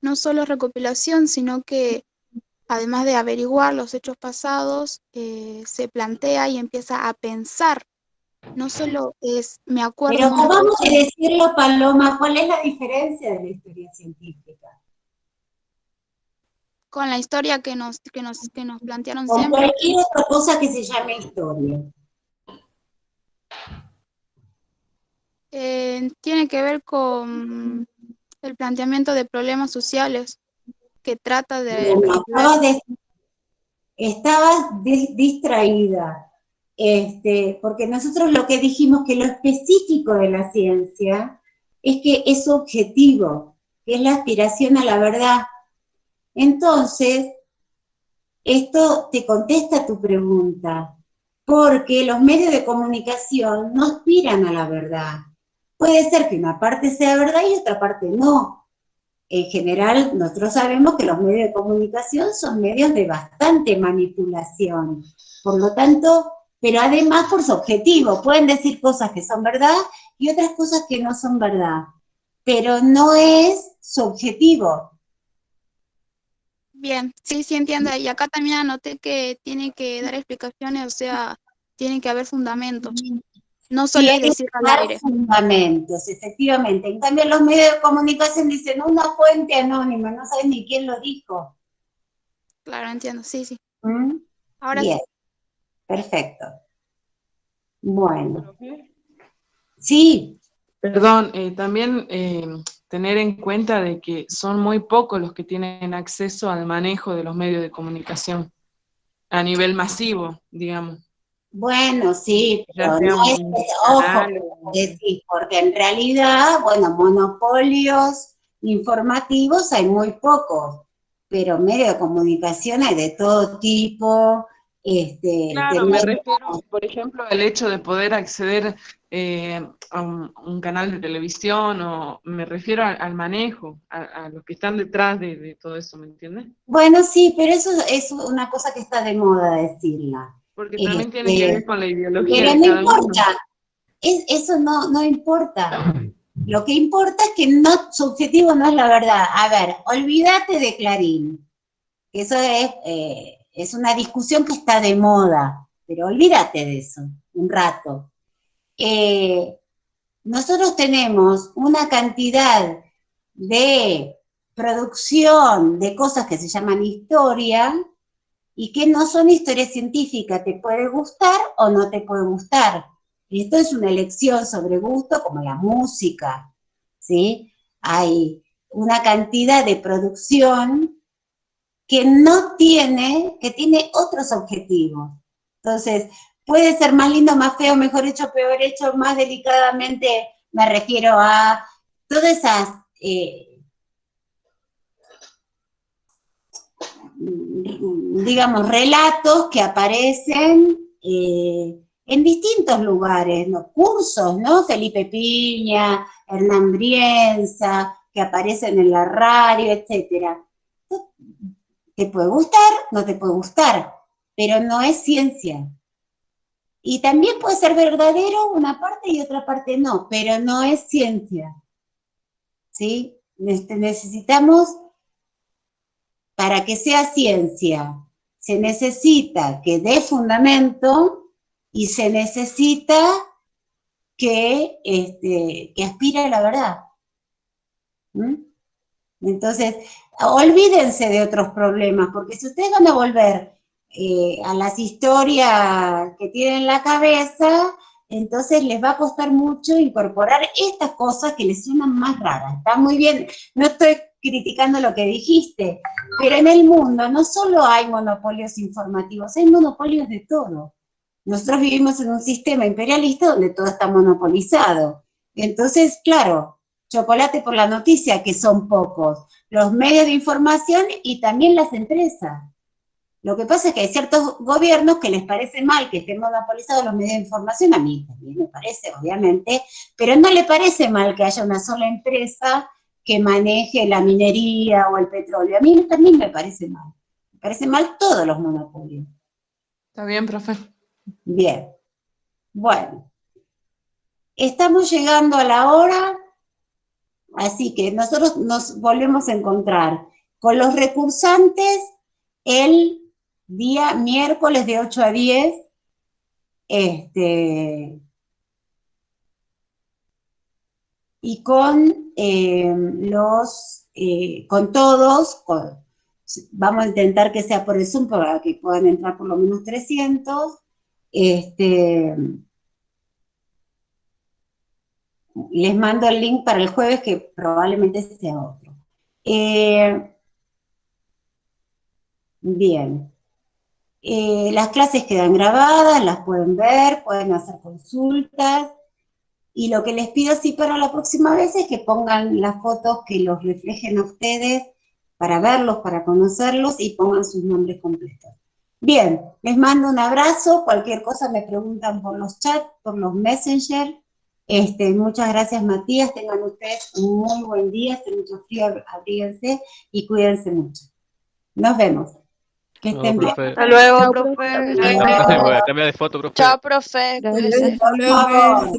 Speaker 5: no solo es recopilación, sino que además de averiguar los hechos pasados, se plantea y empieza a pensar. No solo es, me acuerdo
Speaker 1: Pero
Speaker 5: de una
Speaker 1: vamos a
Speaker 5: cosa.
Speaker 1: decirlo, Paloma, ¿cuál es la diferencia de la historia científica?
Speaker 5: Con la historia que nos plantearon
Speaker 1: Con
Speaker 5: siempre.
Speaker 1: cualquier otra cosa que se llame historia.
Speaker 5: Tiene que ver con el planteamiento de problemas sociales que trata de resolver.
Speaker 1: Estabas distraída, porque nosotros lo que dijimos que lo específico de la ciencia es que es objetivo, que es la aspiración a la verdad. Entonces, esto te contesta tu pregunta, porque los medios de comunicación no aspiran a la verdad. Puede ser que una parte sea verdad y otra parte no. En general, nosotros sabemos que los medios de comunicación son medios de bastante manipulación. Por lo tanto, pero además por su objetivo. Pueden decir cosas que son verdad y otras cosas que no son verdad. Pero no es su objetivo.
Speaker 5: Bien, sí entiendo. Y acá también anoté que tiene que dar explicaciones, o sea, tiene que haber fundamentos. No solo es decir al aire.
Speaker 1: Fundamentos, efectivamente. En cambio, los medios de comunicación dicen una fuente anónima, no saben ni quién lo dijo.
Speaker 5: Claro, entiendo, sí.
Speaker 1: Ahora bien, perfecto. Bueno. Sí.
Speaker 9: Perdón, también tener en cuenta de que son muy pocos los que tienen acceso al manejo de los medios de comunicación a nivel masivo, digamos.
Speaker 1: Bueno, sí, pero no es,
Speaker 9: canal,
Speaker 1: decir, porque en realidad, bueno, monopolios informativos hay muy pocos, pero medios de comunicación hay de todo tipo.
Speaker 9: Claro, me refiero, por ejemplo, al hecho de poder acceder a un canal de televisión, o me refiero al manejo, a los que están detrás de todo eso, ¿me entiendes?
Speaker 1: Bueno, sí, pero eso es una cosa que está de moda decirla.
Speaker 9: Porque también tiene que ver con la ideología
Speaker 1: pero
Speaker 9: de
Speaker 1: no
Speaker 9: cada
Speaker 1: importa,
Speaker 9: uno.
Speaker 1: Eso no importa. Lo que importa es que su objetivo no es la verdad. A ver, olvídate de Clarín. Eso es una discusión que está de moda, pero olvídate de eso un rato. Nosotros tenemos una cantidad de producción de cosas que se llaman historia y que no son historia científica. Te puede gustar o no te puede gustar. Esto es una elección sobre gusto, como la música, ¿sí? Hay una cantidad de producción que tiene otros objetivos. Entonces, puede ser más lindo, más feo, mejor hecho, peor hecho, más delicadamente me refiero a todas esas, digamos, relatos que aparecen en distintos lugares, los cursos, ¿no? Felipe Piña, Hernán Brienza, que aparecen en la radio, etc. ¿Te puede gustar? No te puede gustar, pero no es ciencia. Y también puede ser verdadero una parte y otra parte no, pero no es ciencia. ¿Sí? Necesitamos, para que sea ciencia, se necesita que dé fundamento y se necesita que aspire a la verdad. ¿Mm? Entonces, olvídense de otros problemas, porque si ustedes van a volver a las historias que tienen en la cabeza, entonces les va a costar mucho incorporar estas cosas que les suenan más raras. Está muy bien, no estoy criticando lo que dijiste, pero en el mundo no solo hay monopolios informativos, hay monopolios de todo. Nosotros vivimos en un sistema imperialista donde todo está monopolizado. Entonces, claro, chocolate por la noticia, que son pocos, los medios de información y también las empresas. Lo que pasa es que hay ciertos gobiernos que les parece mal que estén monopolizados los medios de información, a mí también me parece, obviamente, pero no le parece mal que haya una sola empresa que maneje la minería o el petróleo. A mí también me parece mal. Me parecen mal todos los monopolios.
Speaker 9: Está bien, profe.
Speaker 1: Bien. Bueno. Estamos llegando a la hora, así que nosotros nos volvemos a encontrar con los recursantes el día miércoles de 8 a 10, y con con todos, vamos a intentar que sea por el Zoom para que puedan entrar por lo menos 300, les mando el link para el jueves, que probablemente sea otro. Bien. Las clases quedan grabadas, las pueden ver, pueden hacer consultas. Y lo que les pido sí para la próxima vez es que pongan las fotos que los reflejen a ustedes para verlos, para conocerlos y pongan sus nombres completos. Bien, les mando un abrazo. Cualquier cosa me preguntan por los chats, por los messenger. Muchas gracias, Matías. Tengan ustedes un muy buen día. Hace mucho frío, abríguense y cuídense mucho. Nos vemos. Que estén bien.
Speaker 6: profe.
Speaker 15: Hasta luego,
Speaker 5: Chao,
Speaker 15: profe.
Speaker 5: profe.
Speaker 6: Voy a cambiar de foto, profe.
Speaker 15: Chao, profe. Cuídese.
Speaker 1: Por favor.